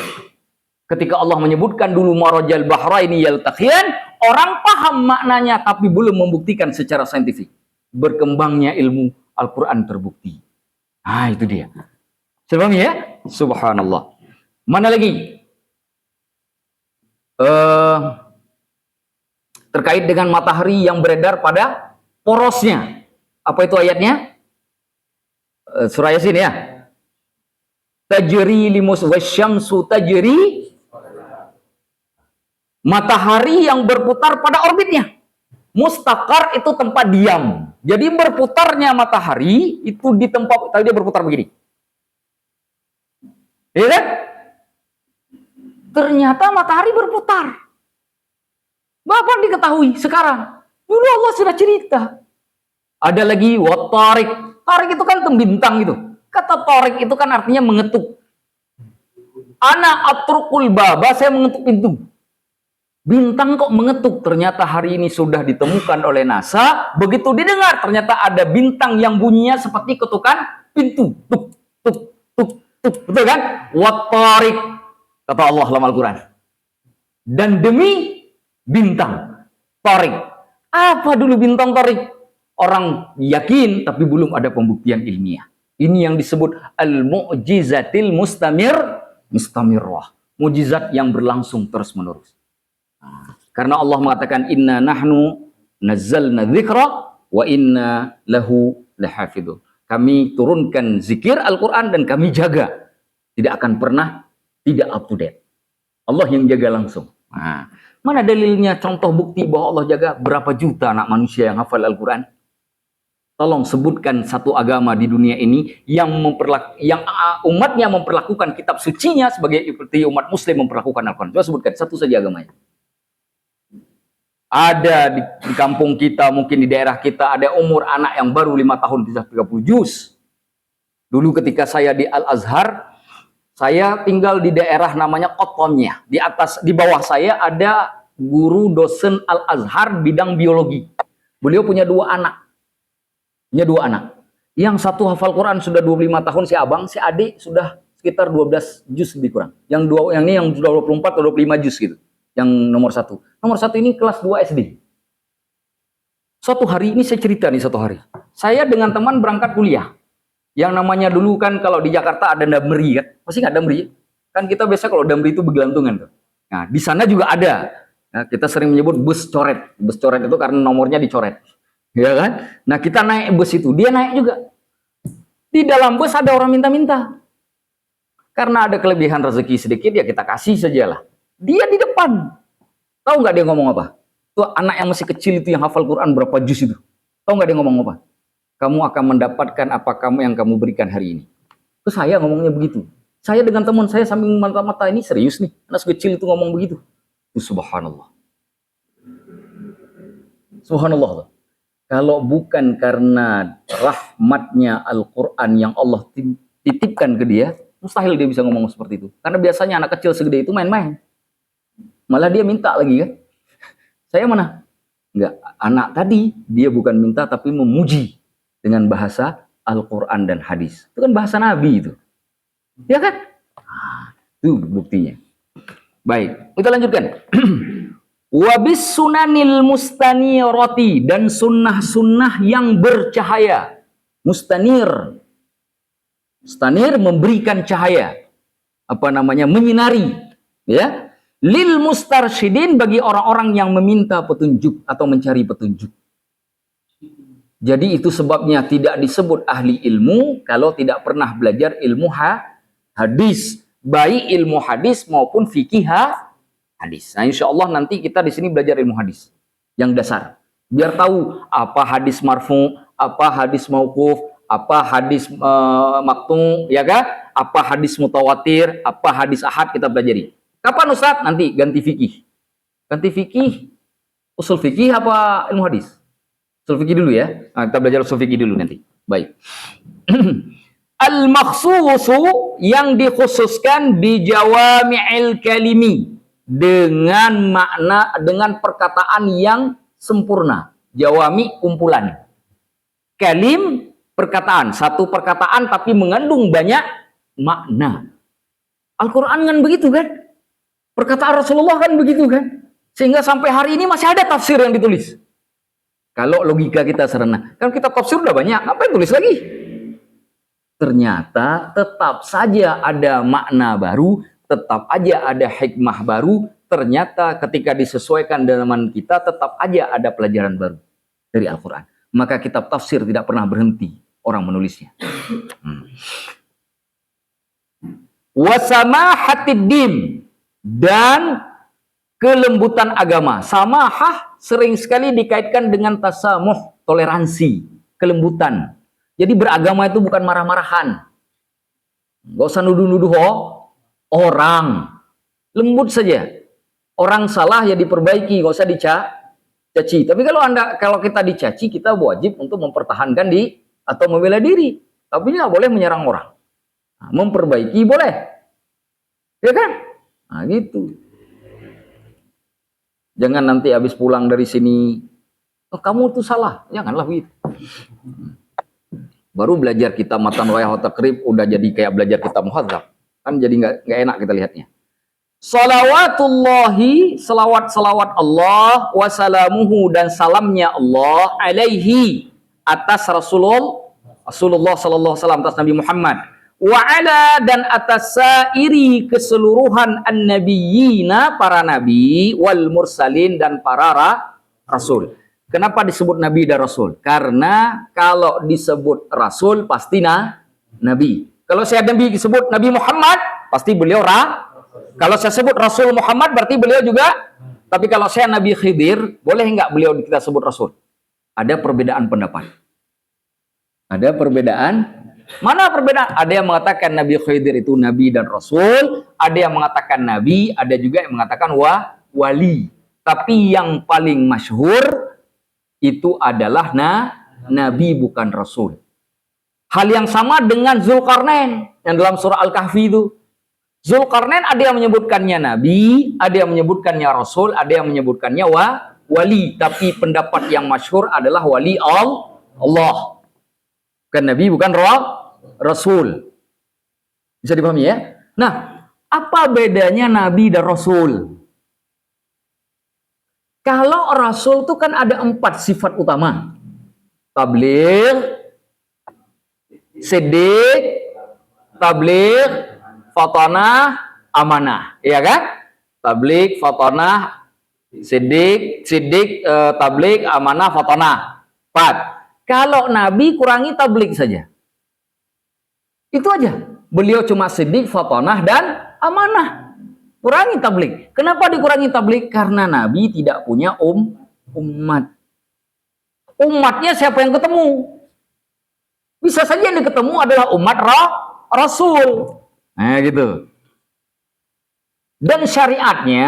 Ketika Allah menyebutkan dulu marajal bahraini yaltaqiyan, orang paham maknanya tapi belum membuktikan secara saintifik. Berkembangnya ilmu Al-Quran terbukti. Nah, itu dia. Sudah paham ya? Subhanallah. Mana lagi? Terkait dengan matahari yang beredar pada porosnya. Apa itu ayatnya? Surah Yasin ya. Tajri limus wasyamsu tajri, matahari yang berputar pada orbitnya. Mustaqar itu tempat diam. Jadi berputarnya matahari itu di tempat tadi dia berputar begini. Ya kan? Ternyata matahari berputar. Bapak diketahui sekarang. Dulu Allah sudah cerita. Ada lagi watarik. Tarik itu kan tembintang gitu. Kata tarik itu kan artinya mengetuk. Ana atrukul baba, saya mengetuk pintu. Bintang kok mengetuk? Ternyata hari ini sudah ditemukan oleh NASA. Begitu didengar, ternyata ada bintang yang bunyinya seperti ketukan pintu. Tuk, tuk, tuk, tuk. Betul kan? Watarik. Kata Allah dalam Al-Quran. Dan bintang, torik. Apa dulu bintang torik? Orang yakin tapi belum ada pembuktian ilmiah. Ini yang disebut al-mu'jizatil mustamirrah. Mujizat yang berlangsung terus-menerus. Karena Allah mengatakan inna nahnu nazzalna dzikra wa inna lahu lahafidun. Kami turunkan zikir Al-Quran dan kami jaga. Tidak akan pernah tidak up to date. Allah yang jaga langsung. Nah, mana dalilnya contoh bukti bahwa Allah jaga? Berapa juta anak manusia yang hafal Al-Quran? Tolong sebutkan satu agama di dunia ini yang umatnya memperlakukan kitab sucinya seperti umat muslim memperlakukan Al-Quran. Coba sebutkan satu saja agamanya. Ada di kampung kita, mungkin di daerah kita, ada umur anak yang baru 5 tahun bisa 30 juz. Dulu ketika saya di Al-Azhar, saya tinggal di daerah namanya Qotomnya. Di bawah saya ada guru dosen Al-Azhar bidang biologi. Beliau punya 2 anak. Yang satu hafal Quran sudah 25 tahun, si abang, si adik sudah sekitar 12 juz lebih kurang. Yang ini yang sudah 24 atau 25 juz gitu. Yang nomor 1. Nomor 1 ini kelas 2 SD. Suatu hari ini saya cerita nih satu hari. Saya dengan teman berangkat kuliah. Yang namanya dulu kan kalau di Jakarta ada damri kan. Pasti nggak damri? Kan kita biasa kalau damri itu bergelantungan tuh. Nah, di sana juga ada. Nah, kita sering menyebut bus coret. Bus coret itu karena nomornya dicoret. Ya kan? Nah, kita naik bus itu. Dia naik juga. Di dalam bus ada orang minta-minta. Karena ada kelebihan rezeki sedikit ya kita kasih sajalah. Dia di depan. Tahu nggak dia ngomong apa? Tuh anak yang masih kecil itu yang hafal Quran berapa juz itu. Tahu nggak dia ngomong apa? Kamu akan mendapatkan apa yang kamu berikan hari ini. Terus saya ngomongnya begitu. Saya dengan teman saya sambil mata-mata, ini serius nih. Anak kecil itu ngomong begitu. Itu subhanallah. Subhanallah. Kalau bukan karena rahmatnya Al-Quran yang Allah titipkan ke dia, mustahil dia bisa ngomong seperti itu. Karena biasanya anak kecil segede itu main-main. Malah dia minta lagi kan. Saya mana? Enggak. Anak tadi dia bukan minta tapi memuji dengan bahasa Al-Quran dan hadis. Itu kan bahasa Nabi itu. Ya kan? Itu buktinya. Baik, kita lanjutkan. Wabis sunanil mustanirati, dan sunnah-sunnah yang bercahaya. Mustanir. Mustanir memberikan cahaya. Apa namanya? Menyinari. Ya. Lil mustarsyidin, bagi orang-orang yang meminta petunjuk atau mencari petunjuk. Jadi itu sebabnya tidak disebut ahli ilmu kalau tidak pernah belajar ilmu hadis, baik ilmu hadis maupun fikih hadis. Nah, insya Allah nanti kita di sini belajar ilmu hadis yang dasar, biar tahu apa hadis marfu, apa hadis mauquf, apa hadis maqtu, ya kan? Apa hadis mutawatir, apa hadis ahad, kita pelajari. Kapan Ustaz? Nanti ganti fikih. Ganti fikih, usul fikih apa ilmu hadis? Usul fikih dulu ya. Nah, kita belajar usul fikih dulu nanti. Baik. Al-makhsusu, yang dikhususkan bi jawami'il kalimi, dengan makna, dengan perkataan yang sempurna. Jawami, kumpulan. Kalim, perkataan. Satu perkataan tapi mengandung banyak makna. Al-Quran kan begitu kan? Perkataan Rasulullah kan begitu kan? Sehingga sampai hari ini masih ada tafsir yang ditulis. Kalau logika kita serena, kan kita tafsir udah banyak, ngapain tulis lagi? Ternyata tetap saja ada makna baru, tetap aja ada hikmah baru. Ternyata ketika disesuaikan dengan kita, tetap aja ada pelajaran baru dari Al-Quran. Maka kitab tafsir tidak pernah berhenti orang menulisnya. Wasamahatid din, dan kelembutan agama. Samahah sering sekali dikaitkan dengan tasamuh, toleransi, kelembutan. Jadi beragama itu bukan marah-marahan. Gak usah nuduh-nuduh orang. Lembut saja. Orang salah ya diperbaiki, gak usah dicaci. Tapi kalau kita dicaci, kita wajib untuk mempertahankan atau membela diri. Tapi nggak boleh menyerang orang. Nah, memperbaiki boleh. Ya kan? Nah, gitu. Jangan nanti habis pulang dari sini, oh, kamu tuh salah. Janganlah begitu. Baru belajar kitab Matan Wayah Takrib udah jadi kayak belajar kitab Muhadzab. Kan jadi nggak enak kita lihatnya. Salawatullahi, salawat Allah, wasalamuhu dan salamnya Allah alaihi atas Rasulullah sallallahu alaihi wasallam, atas Nabi Muhammad, wa ala dan atas sairi keseluruhan an-nabiyina para nabi, wal mursalin dan para rasul. Kenapa disebut nabi dan rasul? Karena kalau disebut rasul pasti nabi. Kalau saya nabi disebut Nabi Muhammad, pasti beliau Kalau saya sebut Rasul Muhammad, berarti beliau juga. Tapi kalau saya Nabi Khidir, boleh nggak beliau kita sebut Rasul? Ada perbedaan pendapat. Ada perbedaan. Mana perbedaan? Ada yang mengatakan Nabi Khidir itu Nabi dan Rasul. Ada yang mengatakan Nabi, ada juga yang mengatakan wali. Tapi yang paling masyhur itu adalah Nabi bukan Rasul. Hal yang sama dengan Zulkarnain yang dalam surah Al-Kahfi itu. Zulkarnain ada yang menyebutkannya Nabi, ada yang menyebutkannya Rasul, ada yang menyebutkannya wali. Tapi pendapat yang masyhur adalah wali Allah. Bukan Nabi, bukan Rasul. Bisa dipahami ya? Nah, apa bedanya Nabi dan Rasul? Kalau Rasul itu kan ada 4 sifat utama. Tabligh, Siddiq, Tabligh, Fatanah, Amanah, ya kan? Tabligh, Fatanah, Siddiq, Tabligh, Amanah, Fatanah. 4. Kalau Nabi kurangi tabligh saja. Itu aja. Beliau cuma Siddiq, Fatanah, dan Amanah. Kurangi tabligh. Kenapa dikurangi tabligh? Karena Nabi tidak punya umat. Umatnya siapa yang ketemu? Bisa saja yang ketemu adalah umat Rasul. Nah gitu. Dan syariatnya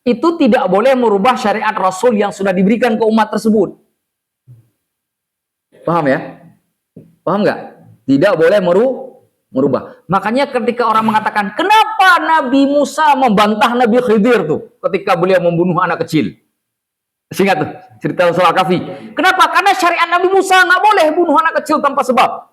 itu tidak boleh merubah syariat Rasul yang sudah diberikan ke umat tersebut. Paham ya? Paham nggak? Tidak boleh merubah. Makanya ketika orang mengatakan, kenapa Nabi Musa membantah Nabi Khidir tuh ketika beliau membunuh anak kecil? Singkat tuh cerita surah Al-Kahfi. Kenapa? Karena syariat Nabi Musa nggak boleh bunuh anak kecil tanpa sebab.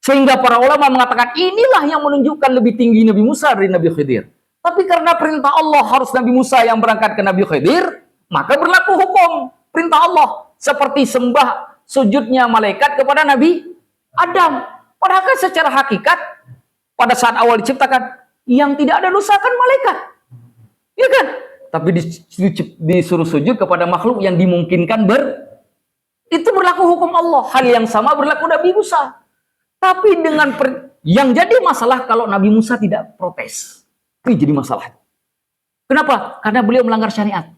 Sehingga para ulama mengatakan inilah yang menunjukkan lebih tinggi Nabi Musa dari Nabi Khidir. Tapi karena perintah Allah harus Nabi Musa yang berangkat ke Nabi Khidir, maka berlaku hukum perintah Allah. Seperti sembah sujudnya malaikat kepada Nabi Adam. Padahal secara hakikat pada saat awal diciptakan yang tidak ada dosa kan malaikat. Ya kan? Tapi disuruh sujud kepada makhluk yang dimungkinkan itu berlaku hukum Allah. Hal yang sama berlaku Nabi Musa. Tapi dengan yang jadi masalah kalau Nabi Musa tidak protes. Ini jadi masalah. Kenapa? Karena beliau melanggar syariat.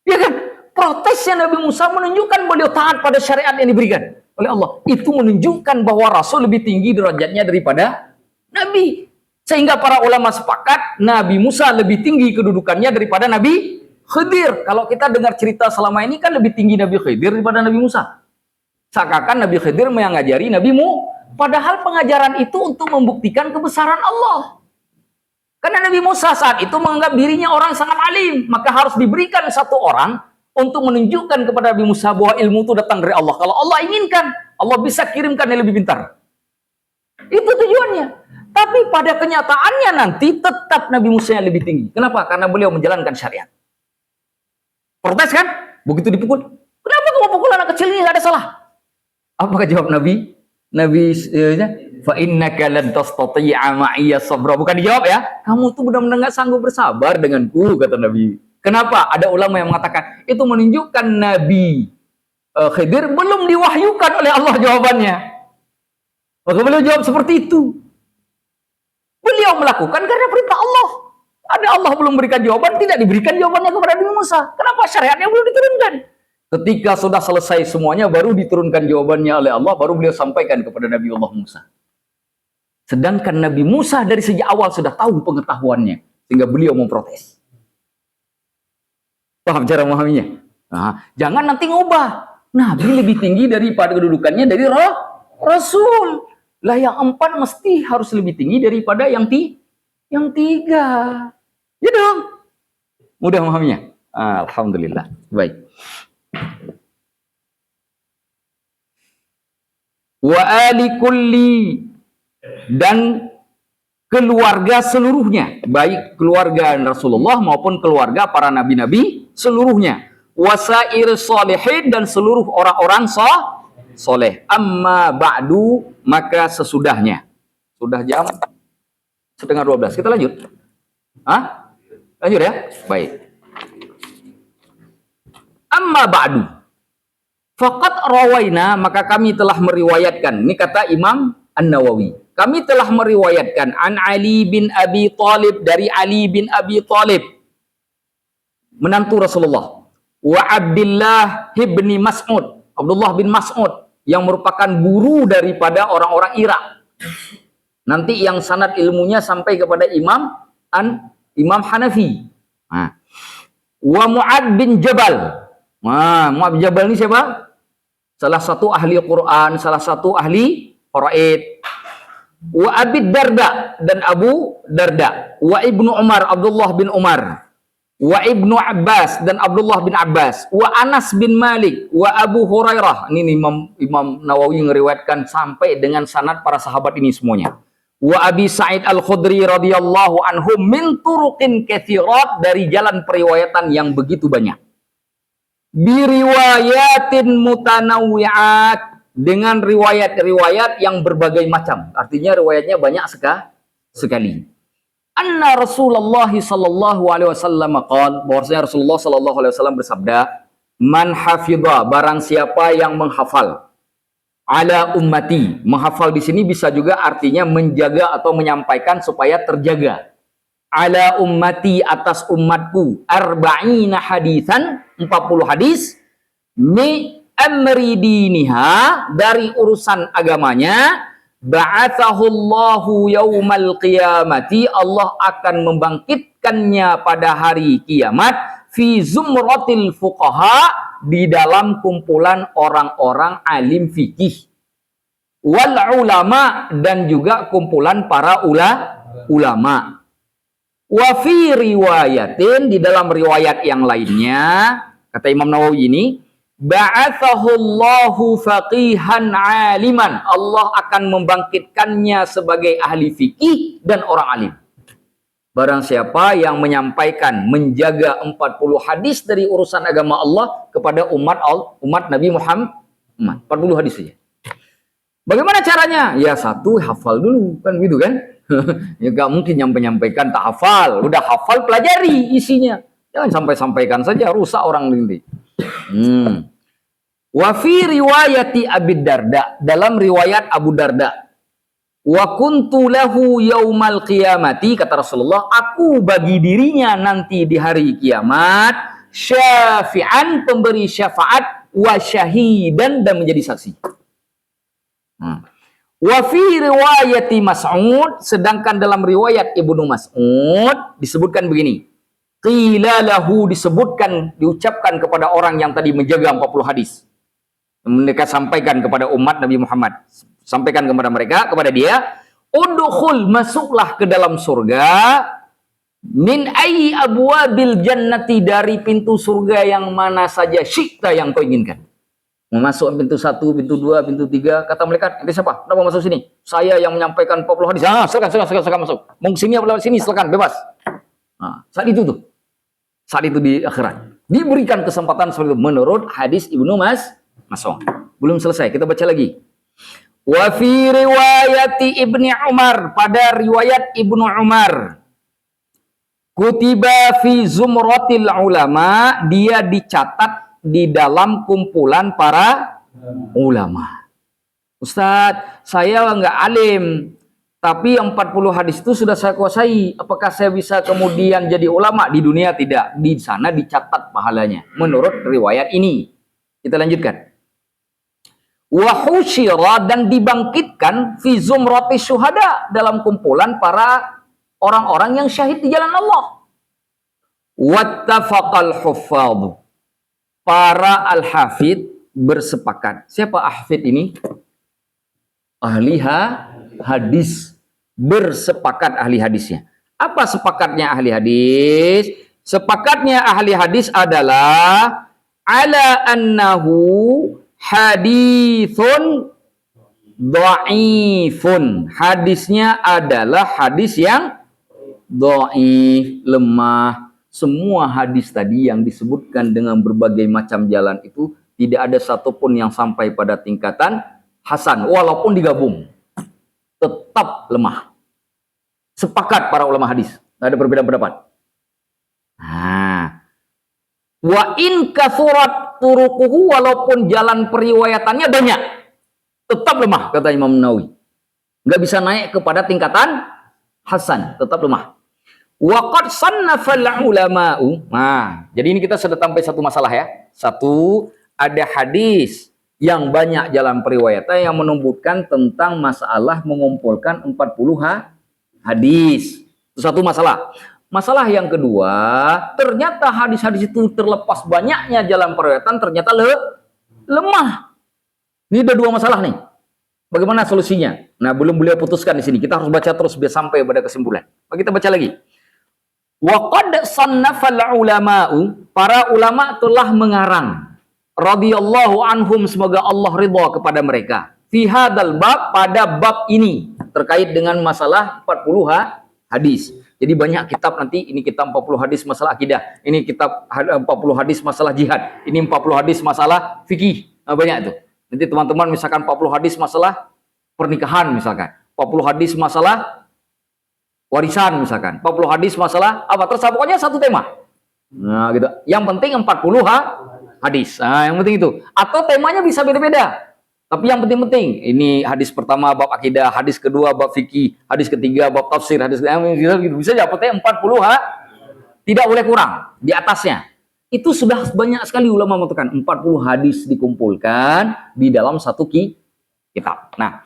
Ya kan? Protesnya Nabi Musa menunjukkan beliau taat pada syariat yang diberikan oleh Allah. Itu menunjukkan bahwa Rasul lebih tinggi derajatnya daripada Nabi. Sehingga para ulama sepakat Nabi Musa lebih tinggi kedudukannya daripada Nabi Khidir. Kalau kita dengar cerita selama ini kan lebih tinggi Nabi Khidir daripada Nabi Musa. Seakan Nabi Khidir mengajari Nabi padahal pengajaran itu untuk membuktikan kebesaran Allah. Karena Nabi Musa saat itu menganggap dirinya orang sangat alim, maka harus diberikan satu orang untuk menunjukkan kepada Nabi Musa bahwa ilmu itu datang dari Allah. Kalau Allah inginkan, Allah bisa kirimkan yang lebih pintar. Itu tujuannya. Tapi pada kenyataannya nanti tetap Nabi Musa yang lebih tinggi. Kenapa? Karena beliau menjalankan syariat. Protes kan? Begitu dipukul. Kenapa kamu pukul anak kecil ini? Nggak ada salah. Apakah jawab Nabi? Fa innaka lan tastati'a ma'iya sabra. Bukan dijawab ya. Kamu tuh benar-benar nggak sanggup bersabar denganku, kata Nabi. Kenapa? Ada ulama yang mengatakan itu menunjukkan Nabi Khidir belum diwahyukan oleh Allah jawabannya. Maka beliau jawab seperti itu. Beliau melakukan karena perintah Allah. Ada Allah belum berikan jawaban, tidak diberikan jawabannya kepada Nabi Musa. Kenapa syariatnya belum diturunkan? Ketika sudah selesai semuanya, baru diturunkan jawabannya oleh Allah, baru beliau sampaikan kepada Nabi Allah Musa. Sedangkan Nabi Musa dari sejak awal sudah tahu pengetahuannya, sehingga beliau memprotes. Paham cara memahaminya? Nah, jangan nanti ngubah. Nabi lebih tinggi daripada kedudukannya dari Rasul. Lah yang 4 mesti harus lebih tinggi daripada yang 3. Ya dong. Mudah memahaminya? Alhamdulillah. Baik. Wa ali kulli dan keluarga seluruhnya, baik keluarga Rasulullah maupun keluarga para nabi-nabi seluruhnya, wasair solehin, dan seluruh orang-orang soleh. Amma ba'du, maka sesudahnya. Sudah jam setengah 12. Kita lanjut. Hah? Lanjut ya? Baik. Amma ba'du, faqad rawaina, maka kami telah meriwayatkan. Ini kata Imam An-Nawawi. Kami telah meriwayatkan an Ali bin Abi Thalib, dari Ali bin Abi Thalib, menantu Rasulullah. Wa Abdullah ibni Mas'ud, Abdullah bin Mas'ud, yang merupakan guru daripada orang-orang Irak. Nanti yang sanad ilmunya sampai kepada Imam Hanafi. Nah. Wa Mu'ad bin Jabal. Nah, Mu'ad bin Jabal ini siapa? Salah satu ahli Quran, salah satu ahli Faraid. Wa Abi Darda, dan Abu Darda. Wa Ibnu Umar, Abdullah bin Umar. Wa Ibnu Abbas, dan Abdullah bin Abbas. Wa Anas bin Malik. Wa Abu Hurairah. Ini Imam Nawawi ngeriwayatkan sampai dengan sanad para sahabat ini semuanya. Wa Abi Sa'id Al-Khudri radhiyallahu anhum min turuqin katsirat, dari jalan periwayatan yang begitu banyak. Biriwayatin mutanawwi'at, dengan riwayat-riwayat yang berbagai macam. Artinya riwayatnya banyak sekali. Anna Rasulullah sallallahu alaihi wasallam qala, bahwasanya Rasulullah sallallahu alaihi wasallam bersabda, man hafidha, barang siapa yang menghafal, ala ummati, menghafal di sini bisa juga artinya menjaga atau menyampaikan supaya terjaga. Ala ummati, atas umatku, arba'ina haditsan, 40 hadis, mi amri diniha, dari urusan agamanya, ba'athahullahu yaumal qiyamati, Allah akan membangkitkannya pada hari kiamat, fi zumratil fuqaha, di dalam kumpulan orang-orang alim fikih, wal ulama, dan juga kumpulan para ulama. Wa fi riwayatin, di dalam riwayat yang lainnya, kata Imam Nawawi ini, ba'athahullahu faqihan aliman, Allah akan membangkitkannya sebagai ahli fikih dan orang alim. Barang siapa yang menyampaikan, menjaga 40 hadis dari urusan agama Allah kepada umat Nabi Muhammad, 40 hadis saja. Bagaimana caranya? Ya satu, hafal dulu, kan gitu kan? Ya gak mungkin menyampaikan tak hafal. Udah hafal, pelajari isinya. Jangan sampai-sampaikan saja, rusak orang nanti. Wa fi riwayati Abi Darda, dalam riwayat Abu Darda, wa kuntu lahu yaumal qiyamati, kata Rasulullah, aku bagi dirinya nanti di hari kiamat, syafi'an, pemberi syafaat, wa syahidan, dan menjadi saksi. Wa fi riwayati Mas'ud, sedangkan dalam riwayat Ibnu Mas'ud disebutkan begini, qila lahu, disebutkan, diucapkan kepada orang yang tadi menjaga 40 hadis. Mereka sampaikan kepada umat Nabi Muhammad, sampaikan kepada mereka, kepada dia, udkhul, masuklah ke dalam surga, min ayyi abwabil jannati, dari pintu surga yang mana saja, syi'ta, yang kau inginkan. Masuk pintu 1, pintu 2, pintu 3, kata mereka, ente siapa? Kenapa masuk sini? Saya yang menyampaikan 40 hadis. Silakan masuk. Mau sini apa lewat sini, silakan, bebas. Nah, saat itu di akhirat diberikan kesempatan seperti itu menurut hadis Ibnu Mas'ud. Belum selesai, kita baca lagi. Wa fi riwayati Ibni Umar, pada riwayat Ibnu Umar, kutiba fi zumratil ulama, dia dicatat di dalam kumpulan para ulama. Ustadz, saya nggak alim, tapi yang 40 hadis itu sudah saya kuasai. Apakah saya bisa kemudian jadi ulama? Di dunia tidak, di sana dicatat pahalanya menurut riwayat ini. Kita lanjutkan. Wa husyira, dan dibangkitkan, fi zumrati syuhada, dalam kumpulan para orang-orang yang syahid di jalan Allah. Wattafaqal huffadh, para al-hafid bersepakat. Siapa hafid ini? Ahli hadis. Bersepakat ahli hadisnya. Apa sepakatnya ahli hadis? Sepakatnya ahli hadis adalah ala annahu hadithun dhaifun. Hadisnya adalah hadis yang dhaif, lemah. Semua hadis tadi yang disebutkan dengan berbagai macam jalan itu tidak ada satupun yang sampai pada tingkatan hasan, walaupun digabung tetap lemah. Sepakat para ulama hadis, tidak ada perbedaan pendapat. Nah, wa in kathurat turuquhu, walaupun jalan periwayatannya banyak, tetap lemah, kata Imam Nawawi. Nggak bisa naik kepada tingkatan hasan, tetap lemah. Wa qad sannafal ulama'u. Nah, jadi ini kita sudah sampai satu masalah ya. Satu, ada hadis yang banyak jalan periwayatan yang menunjukkan tentang masalah mengumpulkan 40 hadis. Itu satu masalah. Masalah yang kedua, ternyata hadis-hadis itu terlepas banyaknya jalan periwayatan ternyata lemah. Ini ada dua masalah nih. Bagaimana solusinya? Nah, belum beliau putuskan di sini. Kita harus baca terus biar sampai pada kesimpulan. Kita baca lagi. Wa qad sannafal ulama'u, para ulama telah mengarang, radhiyallahu anhum, semoga Allah ridha kepada mereka, fi hadzal bab, pada bab ini terkait dengan masalah 40 hadis. Jadi banyak kitab nanti, ini kitab 40 hadis masalah akidah, ini kitab 40 hadis masalah jihad, ini 40 hadis masalah fikih. Nah, banyak itu. Nanti teman-teman misalkan 40 hadis masalah pernikahan misalkan, 40 hadis masalah warisan misalkan, 40 hadis masalah apa, terus pokoknya satu tema. Nah, gitu. Yang penting 40 hadis. Nah, yang penting itu. Atau temanya bisa beda-beda. Tapi yang penting-penting, ini hadis pertama bab akidah, hadis kedua bab fikih, hadis ketiga bab tafsir, hadis ketiga bisa ya, pokoknya 40 tidak boleh kurang di atasnya. Itu sudah banyak sekali ulama mengatakan 40 hadis dikumpulkan di dalam satu kitab. Nah,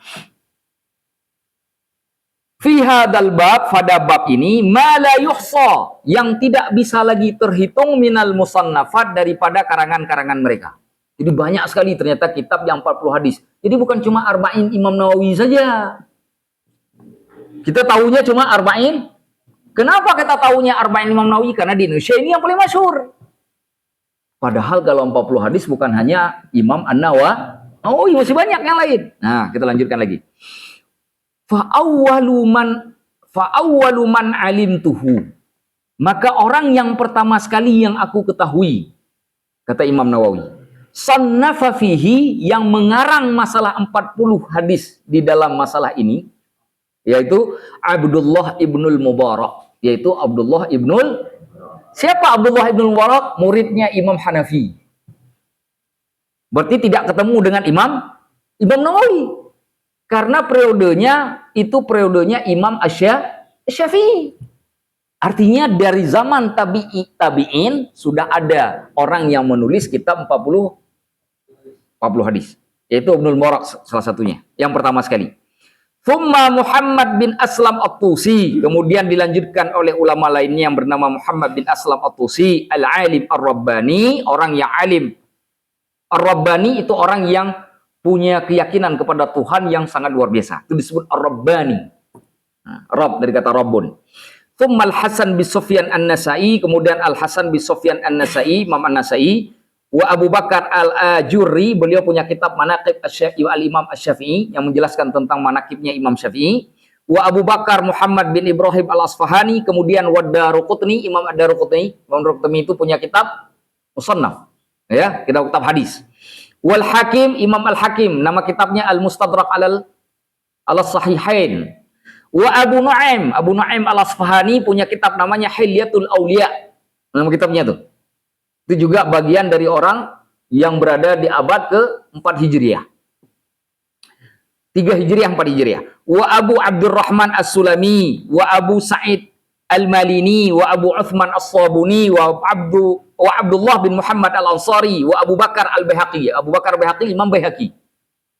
fi hadzal bab, pada bab ini, ma la yuhsa, yang tidak bisa lagi terhitung, minal musannafat, daripada karangan-karangan mereka. Jadi banyak sekali ternyata kitab yang 40 hadis. Jadi bukan cuma Arba'in Imam Nawawi saja. Kita tahunya cuma Arba'in. Kenapa kita tahunya Arba'in Imam Nawawi? Karena di Indonesia ini yang paling masyhur. Padahal kalau 40 hadis bukan hanya Imam An-Nawawi, masih banyak yang lain. Nah, kita lanjutkan lagi. Fa'awwalu man alimtuhu, maka orang yang pertama sekali yang aku ketahui, kata Imam Nawawi, sannafa fihi, yang mengarang masalah 40 hadis di dalam masalah ini, yaitu Abdullah ibnul Mubarak, yaitu Abdullah ibnul, siapa Abdullah ibnul Mubarak? Muridnya Imam Hanafi. Berarti tidak ketemu dengan Imam Nawawi. Karena periodenya itu periodenya Imam Asy-Syafi'i. Artinya dari zaman tabi'in sudah ada orang yang menulis kitab 40 hadis. Yaitu Ibnul Mubarak salah satunya. Yang pertama sekali. Thumma Muhammad bin Aslam At-Tusi. Kemudian dilanjutkan oleh ulama lainnya yang bernama Muhammad bin Aslam At-Tusi. Al-Alim Ar-Rabbani. Orang yang alim. Ar-Rabbani itu orang yang punya keyakinan kepada Tuhan yang sangat luar biasa. Itu disebut Ar-Rabbani. Nah, Rabb dari kata Rabbun. Thumma Al-Hasan bin Sufyan An-Nasai, kemudian Al-Hasan bin Sufyan An-Nasai, Imam An-Nasai, wa Abu Bakar Al-Ajurri, beliau punya kitab Manaqib Al-Imam Asy-Syafi'i yang menjelaskan tentang manaqibnya Imam Syafi'i. Wa Abu Bakar Muhammad bin Ibrahim Al-Asfahani, kemudian wa Daruqutni, Imam Ad-Daruqutni. Imam Daruqutni itu punya kitab Musannaf, ya, kitab hadis. Wal Hakim, Imam Al-Hakim, nama kitabnya Al-Mustadrak Al-Sahihain. Wa Abu Nu'aim Al-Asfahani punya kitab namanya Hilyatul Auliya. Nama kitabnya tuh. Itu juga bagian dari orang yang berada di abad ke-4 Hijriah. 3 Hijriah, 4 Hijriah. Wa Abu Abdurrahman As-Sulami, wa Abu Sa'id Al-Malini, wa Abu Uthman As-Sabuni, wa Abdullah bin Muhammad Al-Ansari, wa Abu Bakar Al-Baihaqi. Abu Bakar Al-Baihaqi, Imam Baihaqi,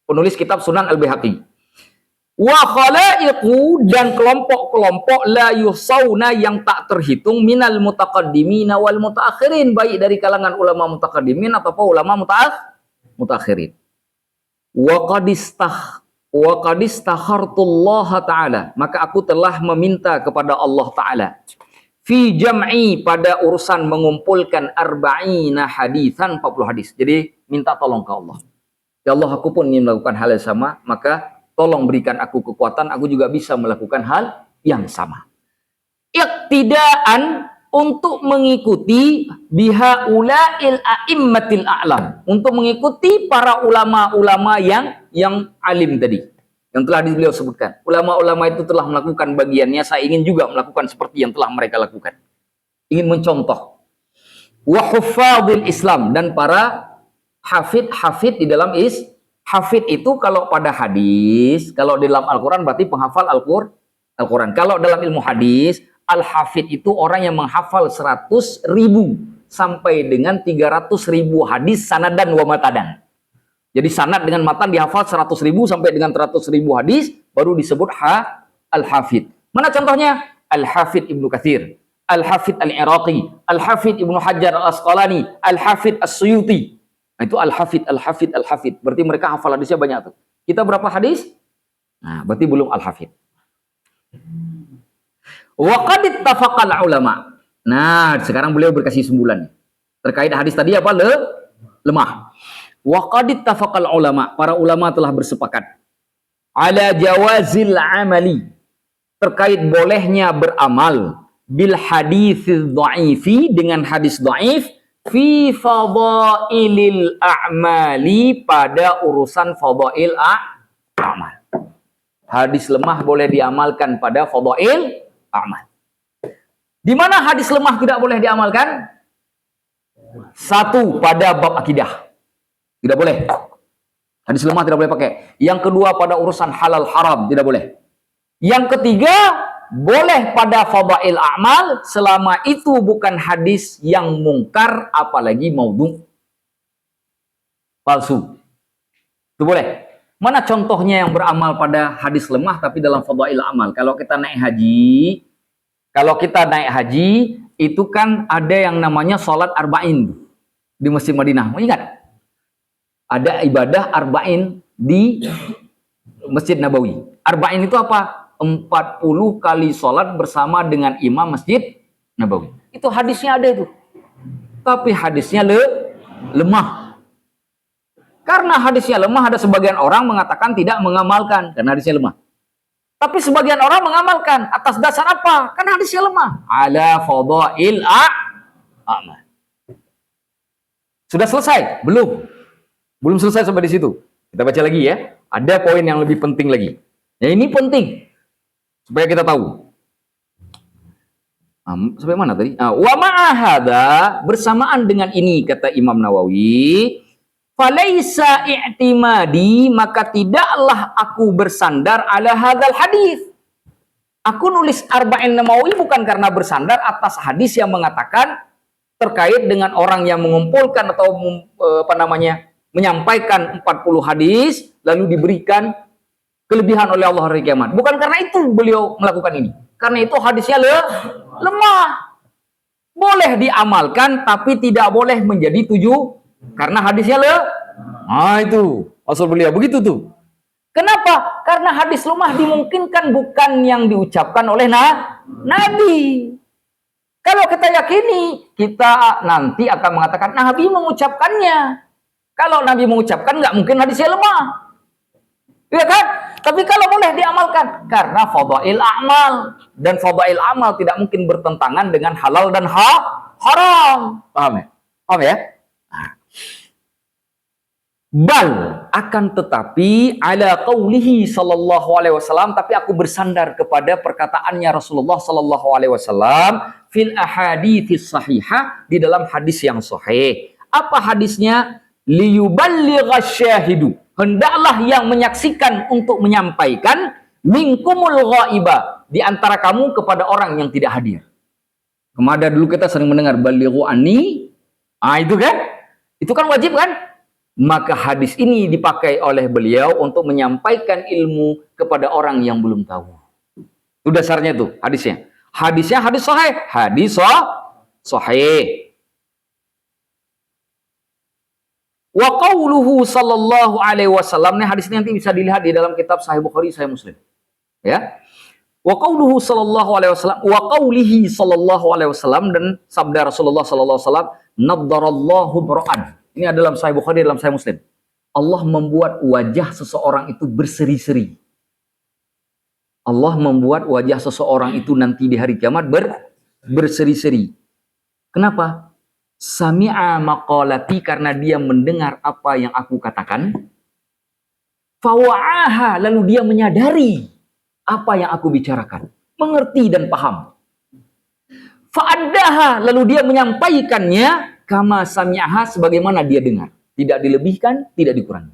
penulis kitab Sunan Al-Baihaqi. Wa khalaiqu, dan kelompok-kelompok la yusauna, yang tak terhitung, minal mutaqaddimina wal mutaakhirin, baik dari kalangan ulama mutaqaddimin ataupun ulama mutaakhirin. Wa qad istakhartullaha ta'ala, maka aku telah meminta kepada Allah Ta'ala, fi jam'i, pada urusan mengumpulkan arba'ina haditsan, 40 hadis. Jadi minta tolong ke Allah. Ya Allah, aku pun ingin melakukan hal yang sama, maka tolong berikan aku kekuatan, aku juga bisa melakukan hal yang sama. Iqtidaan untuk mengikuti bihaula'il a'immatil a'lam, untuk mengikuti para ulama-ulama yang alim tadi, yang telah beliau sebutkan. Ulama-ulama itu telah melakukan bagiannya, saya ingin juga melakukan seperti yang telah mereka lakukan. Ingin mencontoh. Wa huffadhil Islam, dan para hafid di dalam hafid itu kalau pada hadis, kalau di dalam Al-Quran berarti penghafal Al-Quran. Kalau dalam ilmu hadis, al-hafid itu orang yang menghafal 100.000 sampai dengan 300.000 hadis sanadan wa matadan. Jadi sanad dengan matan dihafal 100.000 sampai dengan 300.000 hadis, baru disebut al-hafid. Mana contohnya? Al-hafid Ibnu Katsir, al-hafid al-Iraqi, al-hafid Ibnu Hajar al-Asqalani, al-hafid as-Suyuti. Nah, itu al-hafid, al-hafid, al-hafid. Berarti mereka hafal hadisnya banyak tuh. Kita berapa hadis? Nah, berarti belum al-hafid. Wa qad ittafaqal ulama. Nah, sekarang beliau berkasih sumbulan terkait hadis tadi apa? Lemah. Wa qad ittafaqal ulama, para ulama telah bersepakat ala jawazil amali, terkait bolehnya beramal bil haditsil dha'ifi, dengan hadis dhaif, fi fadailil a'mali, pada urusan fadail a'mal. Hadis lemah boleh diamalkan pada fadail a'mal. Di mana hadis lemah tidak boleh diamalkan? Satu, pada bab akidah. Tidak boleh. Hadis lemah tidak boleh pakai. Yang kedua, pada urusan halal haram tidak boleh. Yang ketiga, boleh pada fadail a'mal selama itu bukan hadis yang mungkar, apalagi maudhu', palsu. Itu boleh. Mana contohnya yang beramal pada hadis lemah tapi dalam fadail amal? Kalau kita naik haji, itu kan ada yang namanya sholat arba'in di Masjid Madinah. Mau ingat? Ada ibadah arba'in di Masjid Nabawi. Arba'in itu apa? 40 kali sholat bersama dengan imam Masjid Nabawi. Itu hadisnya ada itu. Tapi hadisnya lemah. Karena hadisnya lemah, ada sebagian orang mengatakan tidak mengamalkan karena hadisnya lemah. Tapi sebagian orang mengamalkan atas dasar apa? Karena hadisnya lemah. Ala fadail a'mal. Sudah selesai? Belum. Belum selesai sampai di situ. Kita baca lagi ya. Ada poin yang lebih penting lagi. Ya, ini penting supaya kita tahu. Sampai mana tadi? Wa ma'ahada, bersamaan dengan ini kata Imam Nawawi, falaisa i'timadi, maka tidaklah aku bersandar ala hadzal hadis. Aku nulis Arba'in Nawawi bukan karena bersandar atas hadis yang mengatakan terkait dengan orang yang mengumpulkan atau menyampaikan 40 hadis lalu diberikan kelebihan oleh Allah hari kiamat. Bukan karena itu beliau melakukan ini. Karena itu hadisnya lemah. Boleh diamalkan tapi tidak boleh menjadi 7 karena hadisnya nah itu maksud beliau begitu tuh. Kenapa? Karena hadis lemah dimungkinkan bukan yang diucapkan oleh Nabi. Kalau kita yakini, kita nanti akan mengatakan Nabi mengucapkannya. Kalau Nabi mengucapkan, nggak mungkin hadisnya lemah. Iya kan? Tapi kalau boleh diamalkan, karena fadail a'mal. Dan fadail a'mal tidak mungkin bertentangan dengan halal dan haram. Paham ya? Paham ya? Bal, akan tetapi ala qaulihi sallallahu alaihi wasallam, tapi aku bersandar kepada perkataannya Rasulullah sallallahu alaihi wasallam fil ahadits sahihah, di dalam hadis yang sahih. Apa hadisnya? Liyuballighash syahidu, hendaklah yang menyaksikan untuk menyampaikan, minkumul ghaiba, di antara kamu kepada orang yang tidak hadir. Kemana dulu kita sering mendengar balighu anni, itu kan? Itu kan wajib kan? Maka hadis ini dipakai oleh beliau untuk menyampaikan ilmu kepada orang yang belum tahu. Itu dasarnya tuh hadisnya. Hadisnya hadis sahih. Hadis sahih. Wa qauluhu sallallahu alaihi wasallam. Ini hadis ini nanti bisa dilihat di dalam kitab Sahih Bukhari, Sahih Muslim. Ya. Wa qauluhu sallallahu alaihi wasallam, wa qaulihi sallallahu alaihi wasallam, dan sabda Rasulullah sallallahu alaihi wasallam, naddarallahu bra'an. Ini adalah Sahih Bukhari, dalam Sahih Muslim. Allah membuat wajah seseorang itu berseri-seri. Allah membuat wajah seseorang itu nanti di hari kiamat berseri-seri. Kenapa? Sami'a maqalati, karena dia mendengar apa yang aku katakan. Fawa'aha, lalu dia menyadari apa yang aku bicarakan. Mengerti dan paham. Fa'addaha, lalu dia menyampaikannya kama sami'aha, sebagaimana dia dengar. Tidak dilebihkan, tidak dikurangi.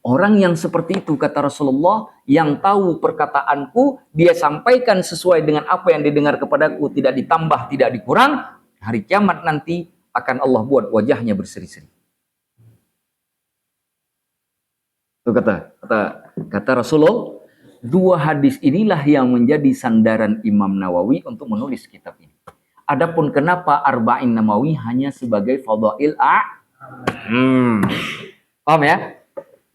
Orang yang seperti itu, kata Rasulullah, yang tahu perkataanku, dia sampaikan sesuai dengan apa yang didengar kepadaku, tidak ditambah, tidak dikurang, hari kiamat nanti akan Allah buat wajahnya berseri-seri. Itu kata Rasulullah. Dua hadis inilah yang menjadi sandaran Imam Nawawi untuk menulis kitab ini. Adapun kenapa Arba'in Nawawi hanya sebagai fadhail paham ya?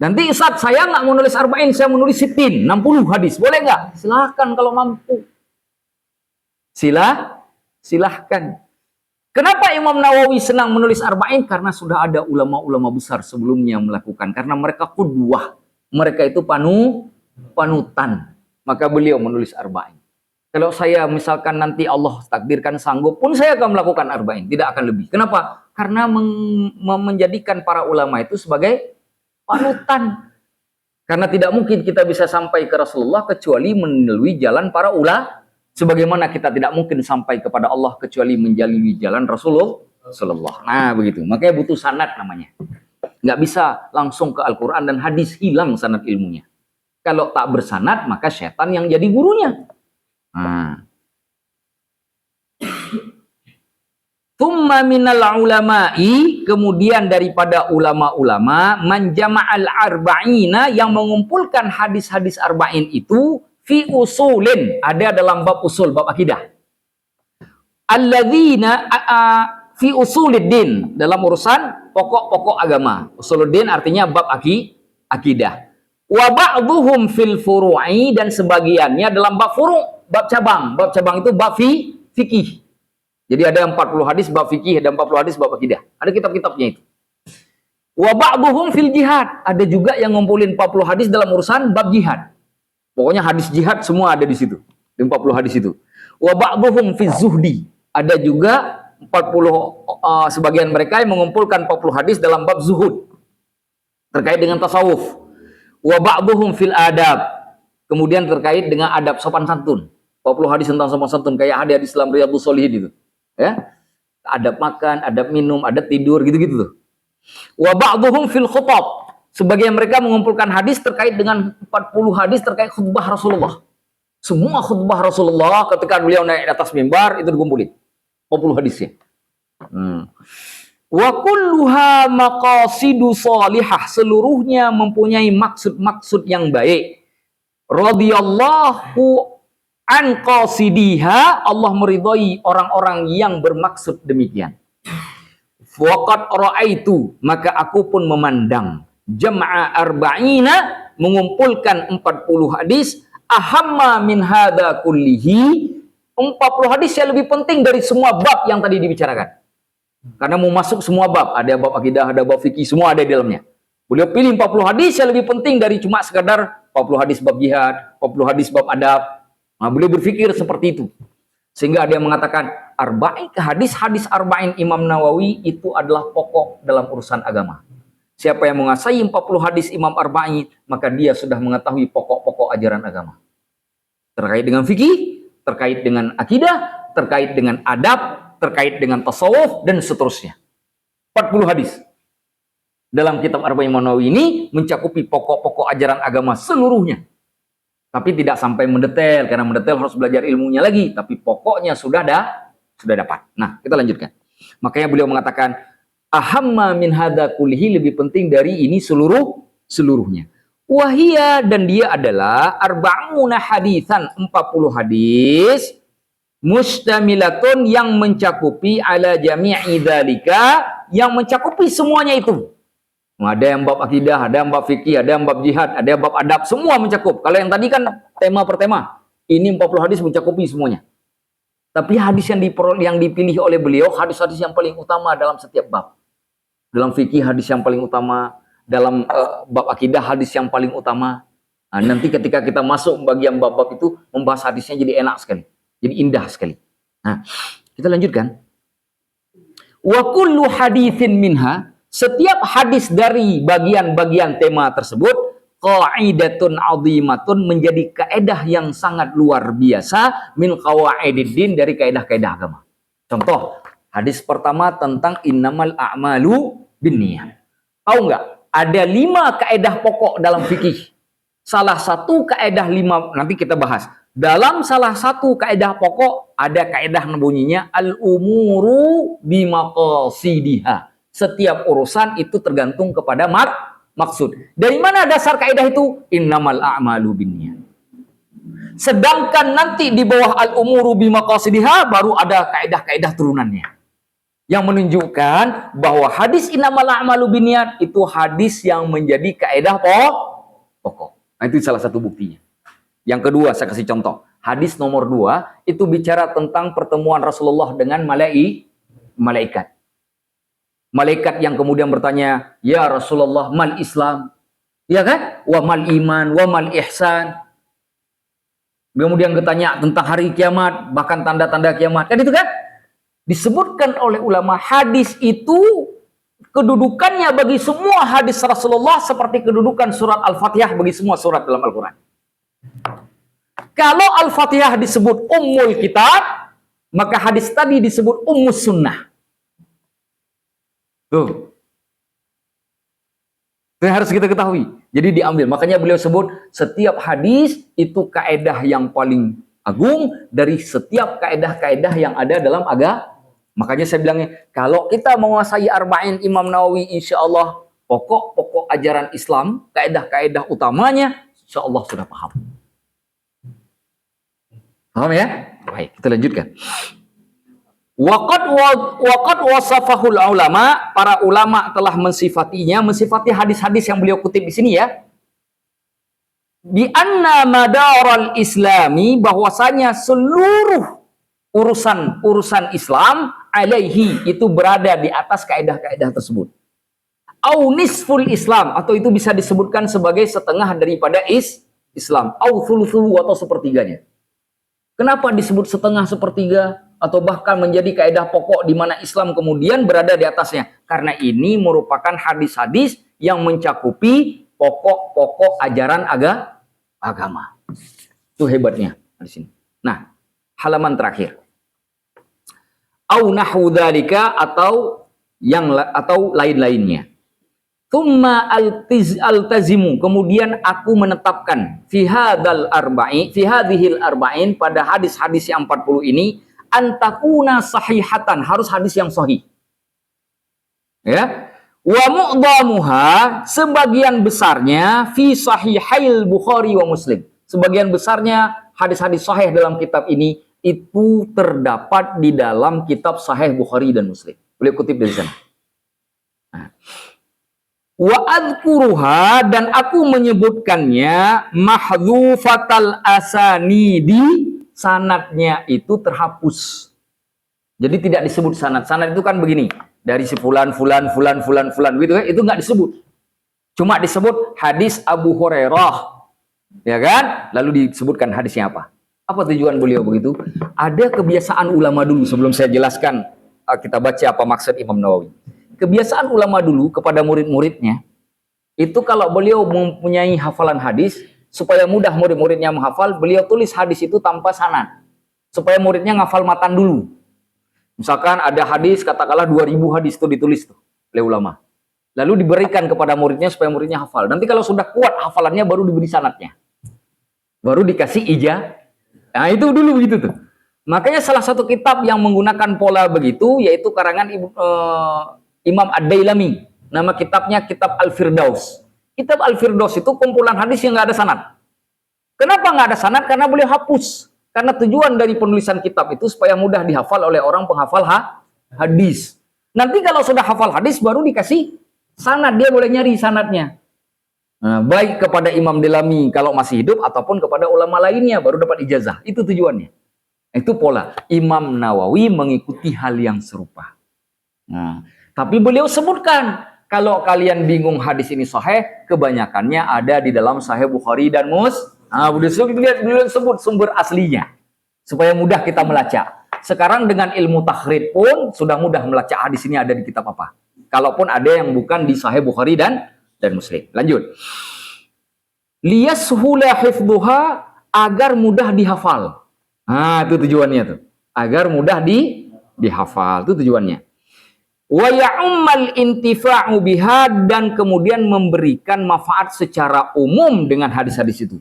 Nanti Ustaz, saya nggak mau nulis Arba'in, saya mau nulis Sittin, 60 hadis. Boleh nggak? Silahkan kalau mampu. Silahkan. Kenapa Imam Nawawi senang menulis Arba'in? Karena sudah ada ulama-ulama besar sebelumnya melakukan. Karena mereka qudwah. Mereka itu panutan. Maka beliau menulis Arba'in. Kalau saya misalkan nanti Allah takdirkan sanggup pun, saya akan melakukan Arba'in. Tidak akan lebih. Kenapa? Karena menjadikan para ulama itu sebagai panutan. Karena tidak mungkin kita bisa sampai ke Rasulullah kecuali melalui jalan para ulama. Sebagaimana kita tidak mungkin sampai kepada Allah kecuali menjalani jalan Rasulullah. Nah begitu. Makanya butuh sanad namanya. Nggak bisa langsung ke Al-Quran dan hadis, hilang sanad ilmunya. Kalau tak bersanad, maka setan yang jadi gurunya. Nah. Thumma minal ulama'i, kemudian daripada ulama-ulama, man jama'al arba'ina, yang mengumpulkan hadis-hadis arba'in itu fi usulin, ada dalam bab usul, bab akidah. Alladzina fi usuliddin, dalam urusan pokok-pokok agama. Usuluddin artinya bab akidah. Wa ba'dhum fil furu'i, dan sebagiannya dalam bab furu', bab cabang. Bab cabang itu bab fikih. Jadi ada 40 hadis bab fikih, ada 40 hadis bab akidah. Ada kitab-kitabnya itu. Wa ba'dhum fil jihad, ada juga yang ngumpulin 40 hadis dalam urusan bab jihad. Pokoknya hadis jihad semua ada di situ. Di 40 hadis itu. Wa ba'dhum fi zuhdi, ada juga 40 sebagian mereka yang mengumpulkan 40 hadis dalam bab zuhud terkait dengan tasawuf. Wa ba'dhum fil adab, kemudian terkait dengan adab sopan santun. 40 hadis tentang sopan santun kayak hadis dalam Riyadhus Shalihin itu. Ya. Adab makan, adab minum, adab tidur, gitu-gitu tuh. Wa ba'dhum fil khutab, sebagian mereka mengumpulkan hadis terkait dengan 40 hadis terkait khutbah Rasulullah. Semua khutbah Rasulullah ketika beliau naik di atas mimbar itu dikumpulin. 40 hadisnya. Wa kulluha maqasidu salihah, seluruhnya mempunyai maksud-maksud yang baik. Radhiyallahu an qasidiha, Allah meridhai orang-orang yang bermaksud demikian. Waqad ra'aitu, maka aku pun memandang, jam'a arba'ina, mengumpulkan 40 hadis, ahamma min hadza kullihi, 40 hadis yang lebih penting dari semua bab yang tadi dibicarakan. Karena mau masuk semua bab, ada bab akidah, ada bab fikih, semua ada di dalamnya. Beliau pilih 40 hadis yang lebih penting dari cuma sekadar 40 hadis bab jihad, 40 hadis bab adab. Nah, beliau berpikir seperti itu. Sehingga ada yang mengatakan, arba'in, hadis-hadis arba'in Imam Nawawi itu adalah pokok dalam urusan agama. Siapa yang menguasai 40 hadis Imam Arba'in, maka dia sudah mengetahui pokok-pokok ajaran agama. Terkait dengan fikih, terkait dengan akidah, terkait dengan adab, terkait dengan tasawuf, dan seterusnya. 40 hadis. Dalam kitab Arba'in Imam Nawawi ini mencakupi pokok-pokok ajaran agama seluruhnya. Tapi tidak sampai mendetail, karena mendetail harus belajar ilmunya lagi. Tapi pokoknya sudah dapat. Nah, kita lanjutkan. Makanya beliau mengatakan, ahamma min hadza kullihi, lebih penting dari ini seluruhnya. Wahia, dan dia adalah arba'una hadisan, 40 hadis, mustamilatun, yang mencakupi ala jami'i dzalika, yang mencakupi semuanya itu. Ada yang bab akidah, ada yang bab fikih, ada yang bab jihad, ada yang bab adab, semua mencakup. Kalau yang tadi kan tema per tema, ini 40 hadis mencakupi semuanya. Tapi hadis yang dipilih oleh beliau, hadis-hadis yang paling utama dalam setiap bab. Dalam fikih hadis yang paling utama, dalam bab akidah hadis yang paling utama. Nah, nanti ketika kita masuk bagian bab-bab itu, membahas hadisnya jadi enak sekali. Jadi indah sekali. Nah, kita lanjutkan. Wa kullu haditsin minha, setiap hadis dari bagian-bagian tema tersebut, qaidatun azimatun, menjadi kaedah yang sangat luar biasa, min qawaididdin, dari kaedah-kaedah agama. Contoh, hadis pertama tentang innamal a'malu binniyat. Tahu nggak? Ada 5 kaedah pokok dalam fikih. Salah satu kaedah 5, nanti kita bahas. Dalam salah satu kaedah pokok, ada kaedah bunyinya al-umuru bimaqasidiha. Setiap urusan itu tergantung kepada maksud. Dari mana dasar kaedah itu? Innamal a'malu binniyat. Sedangkan nanti di bawah al-umuru bimaqasidiha baru ada kaedah-kaedah turunannya, yang menunjukkan bahwa hadis innamal a'malu binniyat itu hadis yang menjadi kaedah pokok. Nah, itu salah satu buktinya. Yang kedua, saya kasih contoh. Hadis nomor 2 itu bicara tentang pertemuan Rasulullah dengan malaikat. Malaikat yang kemudian bertanya, "Ya Rasulullah, mal Islam?" Ya kan? "Wa mal iman, wa mal ihsan?" Kemudian bertanya tentang hari kiamat, bahkan tanda-tanda kiamat. Kan itu kan? Disebutkan oleh ulama, hadis itu kedudukannya bagi semua hadis Rasulullah seperti kedudukan surat Al-Fatihah bagi semua surat dalam Al-Quran. Kalau Al-Fatihah disebut Ummul Kitab, maka hadis tadi disebut Ummus Sunnah. Tuh. Itu yang harus kita ketahui. Jadi diambil. Makanya beliau sebut setiap hadis itu kaedah yang paling agung dari setiap kaedah-kaedah yang ada dalam agama. Makanya saya bilangnya, kalau kita menguasai Arba'in Imam Nawawi, insya Allah pokok-pokok ajaran Islam, kaedah-kaedah utamanya, insya Allah sudah paham. Paham ya? Baik, kita lanjutkan. Waqad wasafahul ulama, para ulama telah mensifati hadis-hadis yang beliau kutip di sini ya. Bi anna madaral islami, bahwasanya seluruh urusan Islam alaihi, itu berada di atas kaedah-kaedah tersebut. Au nisful Islam, atau itu bisa disebutkan sebagai setengah daripada Islam. Au thuluthu, atau sepertiganya. Kenapa disebut setengah, sepertiga, atau bahkan menjadi kaedah pokok di mana Islam kemudian berada di atasnya? Karena ini merupakan hadis-hadis yang mencakupi pokok-pokok ajaran agama. Itu hebatnya di sini. Nah, halaman terakhir. Au nahu dzalika, atau lain-lainnya. Tsumma altazimu, kemudian aku menetapkan fi hadhil arba'in, pada hadis-hadis yang 40 ini, antakuna sahihatan, harus hadis yang sahih. Ya. Wa mu'dhamuha, sebagian besarnya fi sahihail Bukhari wa Muslim. Sebagian besarnya hadis-hadis sahih dalam kitab ini itu terdapat di dalam kitab Sahih Bukhari dan Muslim. Boleh kutip dari sana. Wa adzkuruha, dan aku menyebutkannya mahdzufatal asanidi, sanadnya itu terhapus. Jadi tidak disebut sanad. Sanad itu kan begini, dari si fulan gitu kan, itu nggak disebut. Cuma disebut hadis Abu Hurairah. Ya kan? Lalu disebutkan hadisnya apa? Apa tujuan beliau begitu? Ada kebiasaan ulama dulu, sebelum saya jelaskan, kita baca apa maksud Imam Nawawi. Kebiasaan ulama dulu kepada murid-muridnya, itu kalau beliau mempunyai hafalan hadis, supaya mudah murid-muridnya menghafal, beliau tulis hadis itu tanpa sanad, supaya muridnya ngafal matan dulu. Misalkan ada hadis, katakanlah 2000 hadis itu ditulis tuh oleh ulama. Lalu diberikan kepada muridnya supaya muridnya hafal. Nanti kalau sudah kuat hafalannya baru diberi sanadnya. Baru dikasih ijazah. Nah, itu dulu begitu tuh. Makanya salah satu kitab yang menggunakan pola begitu yaitu karangan Imam Ad-Dailami. Nama kitabnya Kitab Al-Firdaus. Kitab Al-Firdaus itu kumpulan hadis yang nggak ada sanad. Kenapa nggak ada sanad? Karena beliau hapus. Karena tujuan dari penulisan kitab itu supaya mudah dihafal oleh orang penghafal hadis. Nanti kalau sudah hafal hadis baru dikasih sanad, dia boleh nyari sanadnya. Nah, baik kepada Imam Dailami kalau masih hidup ataupun kepada ulama lainnya baru dapat ijazah. Itu tujuannya. Itu pola. Imam Nawawi mengikuti hal yang serupa. Nah, tapi beliau sebutkan Kalau kalian bingung hadis ini sahih, kebanyakannya ada di dalam Sahih Bukhari dan Muslim. Beliau sebut sumber aslinya supaya mudah kita melacak. Sekarang dengan ilmu takhrij pun sudah mudah melacak hadis ini ada di kitab apa. Kalaupun ada yang bukan di Sahih Bukhari dan Muslim. Lanjut. Liyashula hifdhuha, agar mudah dihafal. Nah, itu tujuannya tuh. Agar mudah dihafal, itu tujuannya. Wa ya'ummal intifa'u biha, dan kemudian memberikan manfaat secara umum dengan hadis-hadis itu.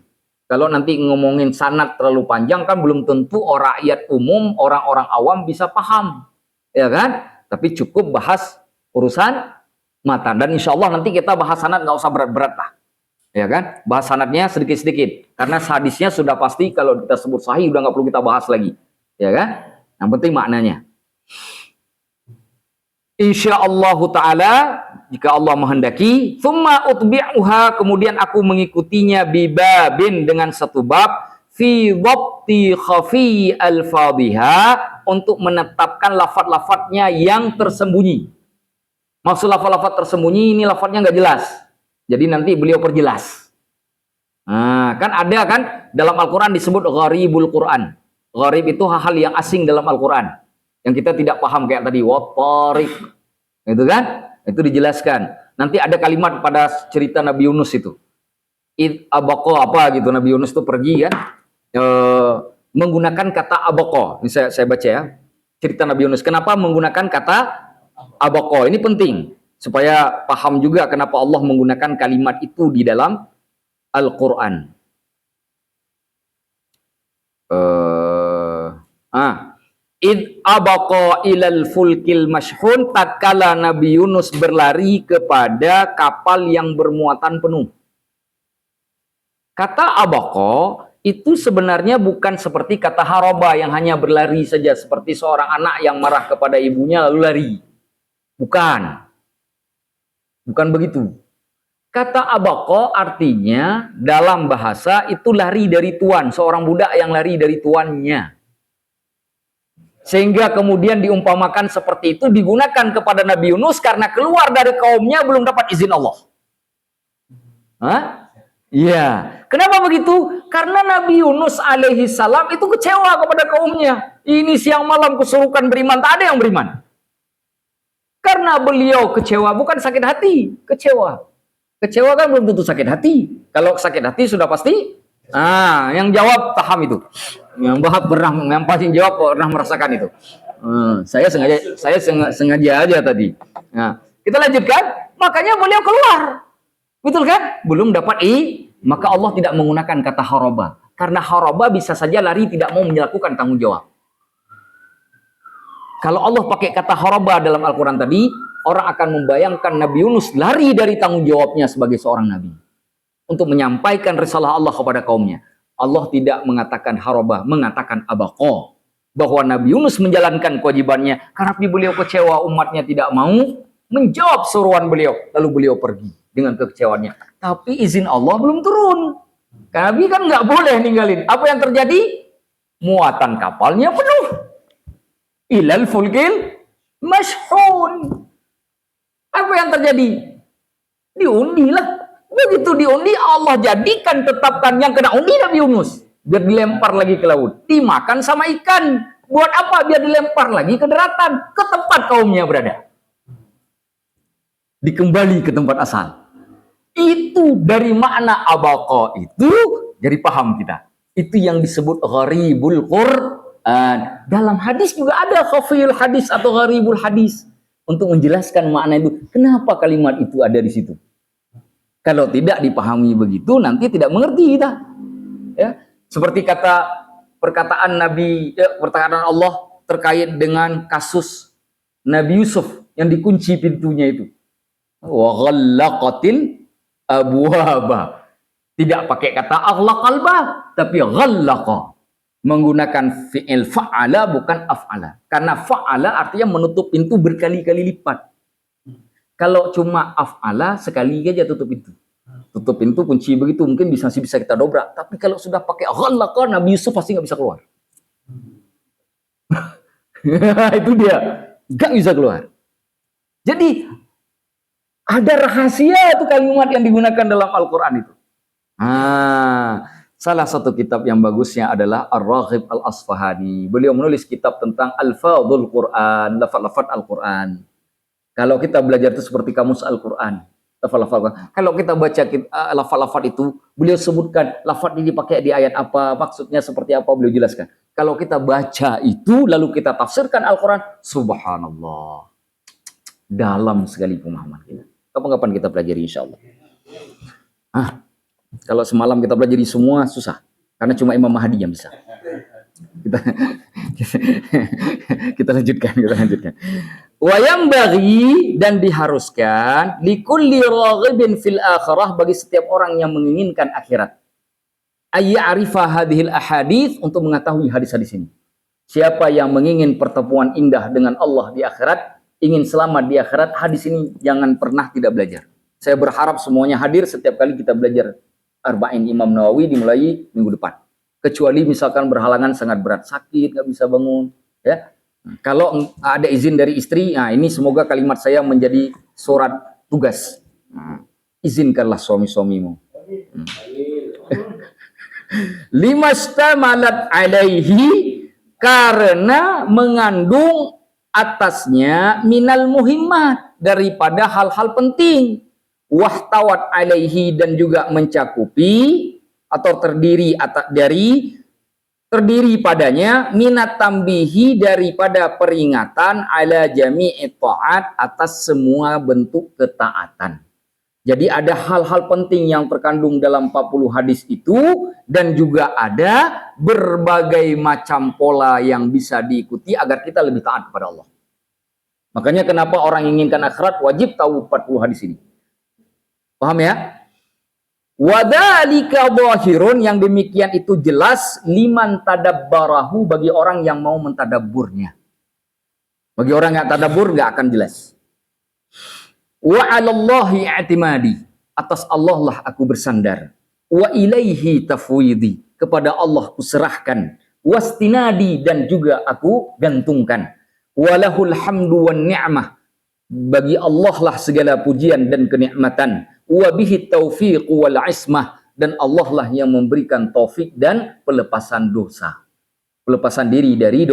Kalau nanti ngomongin sanad terlalu panjang kan belum tentu orang rakyat umum, orang-orang awam bisa paham. Ya kan? Tapi cukup bahas urusan matan. Dan insya Allah nanti kita bahas sanad nggak usah berat-berat lah. Ya kan? Bahas sanadnya sedikit-sedikit. Karena hadisnya sudah pasti kalau kita sebut sahih udah nggak perlu kita bahas lagi. Ya kan? Yang penting maknanya. Insyaallah ta'ala, jika Allah menghendaki, thumma utbi'uha, kemudian aku mengikutinya bibabin, dengan satu bab, fi dhabti khafi al-fadhiha, untuk menetapkan lafaz-lafaznya yang tersembunyi. Maksud lafaz-lafaz tersembunyi ini lafaznya nggak jelas. Jadi nanti beliau perjelas. Nah, kan ada kan dalam Al-Qur'an disebut gharibul Qur'an. Gharib itu hal-hal yang asing dalam Al-Qur'an. Yang kita tidak paham kayak tadi wat-tariq. Itu kan? Itu dijelaskan. Nanti ada kalimat pada cerita Nabi Yunus itu. Abaqa apa gitu, Nabi Yunus itu pergi kan menggunakan kata abaqa. Ini saya baca ya. Cerita Nabi Yunus. Kenapa menggunakan kata abaqa? Ini penting supaya paham juga kenapa Allah menggunakan kalimat itu di dalam Al-Qur'an. Id abaqa ilal fulkil mashhun, tatkala Nabi Yunus berlari kepada kapal yang bermuatan penuh. Kata abaqa itu sebenarnya bukan seperti kata haraba yang hanya berlari saja seperti seorang anak yang marah kepada ibunya lalu lari. Bukan. Bukan begitu. Kata abaqa artinya dalam bahasa itu lari dari tuan, seorang budak yang lari dari tuannya. Sehingga kemudian diumpamakan seperti itu digunakan kepada Nabi Yunus karena keluar dari kaumnya belum dapat izin Allah. Hah? Iya. Kenapa begitu? Karena Nabi Yunus alaihi salam itu kecewa kepada kaumnya. Ini siang malam kesurukan beriman, tak ada yang beriman. Karena beliau kecewa, bukan sakit hati, kecewa. Kecewa kan belum tentu sakit hati. Kalau sakit hati sudah pasti. Yang jawab paham itu. Yang Bahab pernah, yang pasti jawab pernah merasakan itu. Saya sengaja aja tadi. Nah, kita lanjutkan. Makanya beliau keluar, betul kan? Belum dapat maka Allah tidak menggunakan kata haraba. Karena haraba bisa saja lari, tidak mau melakukan tanggung jawab. Kalau Allah pakai kata haraba dalam Al-Quran tadi, orang akan membayangkan Nabi Yunus lari dari tanggung jawabnya sebagai seorang nabi untuk menyampaikan risalah Allah kepada kaumnya. Allah tidak mengatakan haraba, mengatakan abaqa. Bahwa Nabi Yunus menjalankan kewajibannya karena beliau kecewa umatnya tidak mau menjawab seruan beliau. Lalu beliau pergi dengan kekecewaannya. Tapi izin Allah belum turun. Nabi kan nggak boleh ninggalin. Apa yang terjadi? Muatan kapalnya penuh. Ilal fulkil mashhun. Apa yang terjadi? Diundilah. Begitu diundi, Allah jadikan tetapkan yang kena undi Nabi Yunus. Biar dilempar lagi ke laut. Dimakan sama ikan. Buat apa? Biar dilempar lagi ke daratan. Ke tempat kaumnya berada. Dikembali ke tempat asal. Itu dari makna abaqa itu, jadi paham kita. Itu yang disebut gharibul Qur'an. Dalam hadis juga ada khafiyul hadis atau gharibul hadis. Untuk menjelaskan makna itu. Kenapa kalimat itu ada di situ? Kalau tidak dipahami begitu, nanti tidak mengerti kita. Ya, seperti perkataan Allah terkait dengan kasus Nabi Yusuf yang dikunci pintunya itu. Wa ghallaqatil abwaba. Tidak pakai kata aghlaqal bab, tapi ghallaqa. Menggunakan fi'il fa'ala bukan af'ala. Karena fa'ala artinya menutup pintu berkali-kali lipat. Kalau cuma af'ala sekali aja tutup pintu. Tutup pintu kunci begitu mungkin bisa kita dobrak. Tapi kalau sudah pakai ghallaqa, Nabi Yusuf pasti nggak bisa keluar. Itu dia, nggak bisa keluar. Jadi Ada rahasia itu kalimat yang digunakan dalam Al-Quran itu. Salah satu kitab yang bagusnya adalah Ar-Raghib Al-Asfahani. Beliau menulis kitab tentang Al-Fadhul Quran, lafaz-lafaz Al-Quran. Kalau kita belajar itu seperti kamus Al-Quran. Kalau kita baca lafaz-lafaz itu, beliau sebutkan lafaz ini dipakai di ayat apa, maksudnya seperti apa, beliau jelaskan. Kalau kita baca itu, lalu kita tafsirkan Al-Quran, subhanallah. Dalam sekali pemahaman kita. Kapan-kapan kita pelajari insya Allah. Kalau semalam kita pelajari semua susah, karena cuma Imam Mahdi yang bisa. Kita lanjutkan. Wayang bagi dan diharuskan likulli raghibin fil akhirah, bagi setiap orang yang menginginkan akhirat. Ayya'rifa hadhil ahadits, untuk mengetahui hadis-hadis ini. Siapa yang menginginkan pertemuan indah dengan Allah di akhirat, ingin selamat di akhirat, hadis ini jangan pernah tidak belajar. Saya berharap semuanya hadir setiap kali kita belajar Arba'in Imam Nawawi dimulai minggu depan. Kecuali misalkan berhalangan sangat berat, sakit, nggak bisa bangun. Ya, kalau ada izin dari istri, ini semoga kalimat saya menjadi surat tugas. Izinkanlah suami-suamimu. Limastamalat alaihi, karena mengandung atasnya minal muhimmat, daripada hal-hal penting. Wahtawat alaihi, dan juga mencakupi atau terdiri padanya minat tambihi, daripada peringatan ala jami'i ta'at, atas semua bentuk ketaatan. Jadi ada hal-hal penting yang terkandung dalam 40 hadis itu, dan juga ada berbagai macam pola yang bisa diikuti agar kita lebih taat kepada Allah. Makanya kenapa orang inginkan akhirat wajib tahu 40 hadis ini. Paham ya? Wadzalika dhahirun, yang demikian itu jelas, liman tadabbarahu, bagi orang yang mau mentadabburnya. Bagi orang yang tadabbur nggak akan jelas. Wa 'alallahi i'timadi, atas Allah lah aku bersandar. Wa ilaihi tafwidi, kepada Allah kuserahkan. Wastinadi, dan juga aku gantungkan. Walahul hamdu wan ni'mah, bagi Allah lah segala pujian dan kenikmatan. Wa bihi taufiq wal ismah, dan Allah lah yang memberikan taufik dan pelepasan dosa. Pelepasan diri dari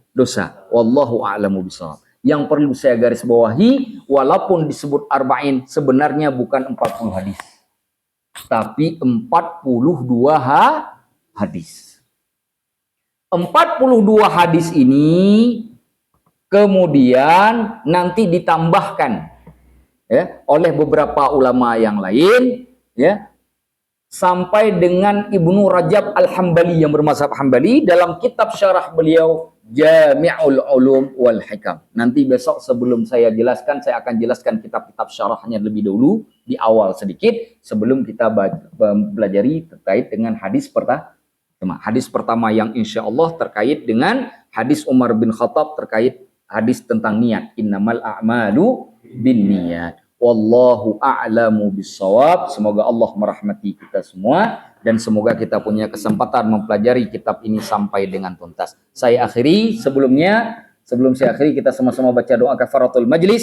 dosa. Wallahu a'lamu bishawab. Yang perlu saya garis bawahi, walaupun disebut arba'in, sebenarnya bukan 40 hadis, tapi 42 hadis. 42 hadis ini kemudian nanti ditambahkan ya oleh beberapa ulama yang lain, ya, sampai dengan Ibnu Rajab Al-Hambali yang bermazhab Hambali dalam kitab syarah beliau Jami'ul Ulum wal Hikam. Nanti besok sebelum saya jelaskan, saya akan jelaskan kitab-kitab syarahnya lebih dahulu di awal sedikit sebelum kita pelajari terkait dengan hadis pertama. Hadis pertama yang insya Allah terkait dengan hadis Umar bin Khattab terkait hadis tentang niat. Innamal a'malu bin niat. Wallahu a'lamu bissawab. Semoga Allah merahmati kita semua dan semoga kita punya kesempatan mempelajari kitab ini sampai dengan tuntas. Saya akhiri sebelum saya akhiri kita sama-sama baca doa kafaratul majlis.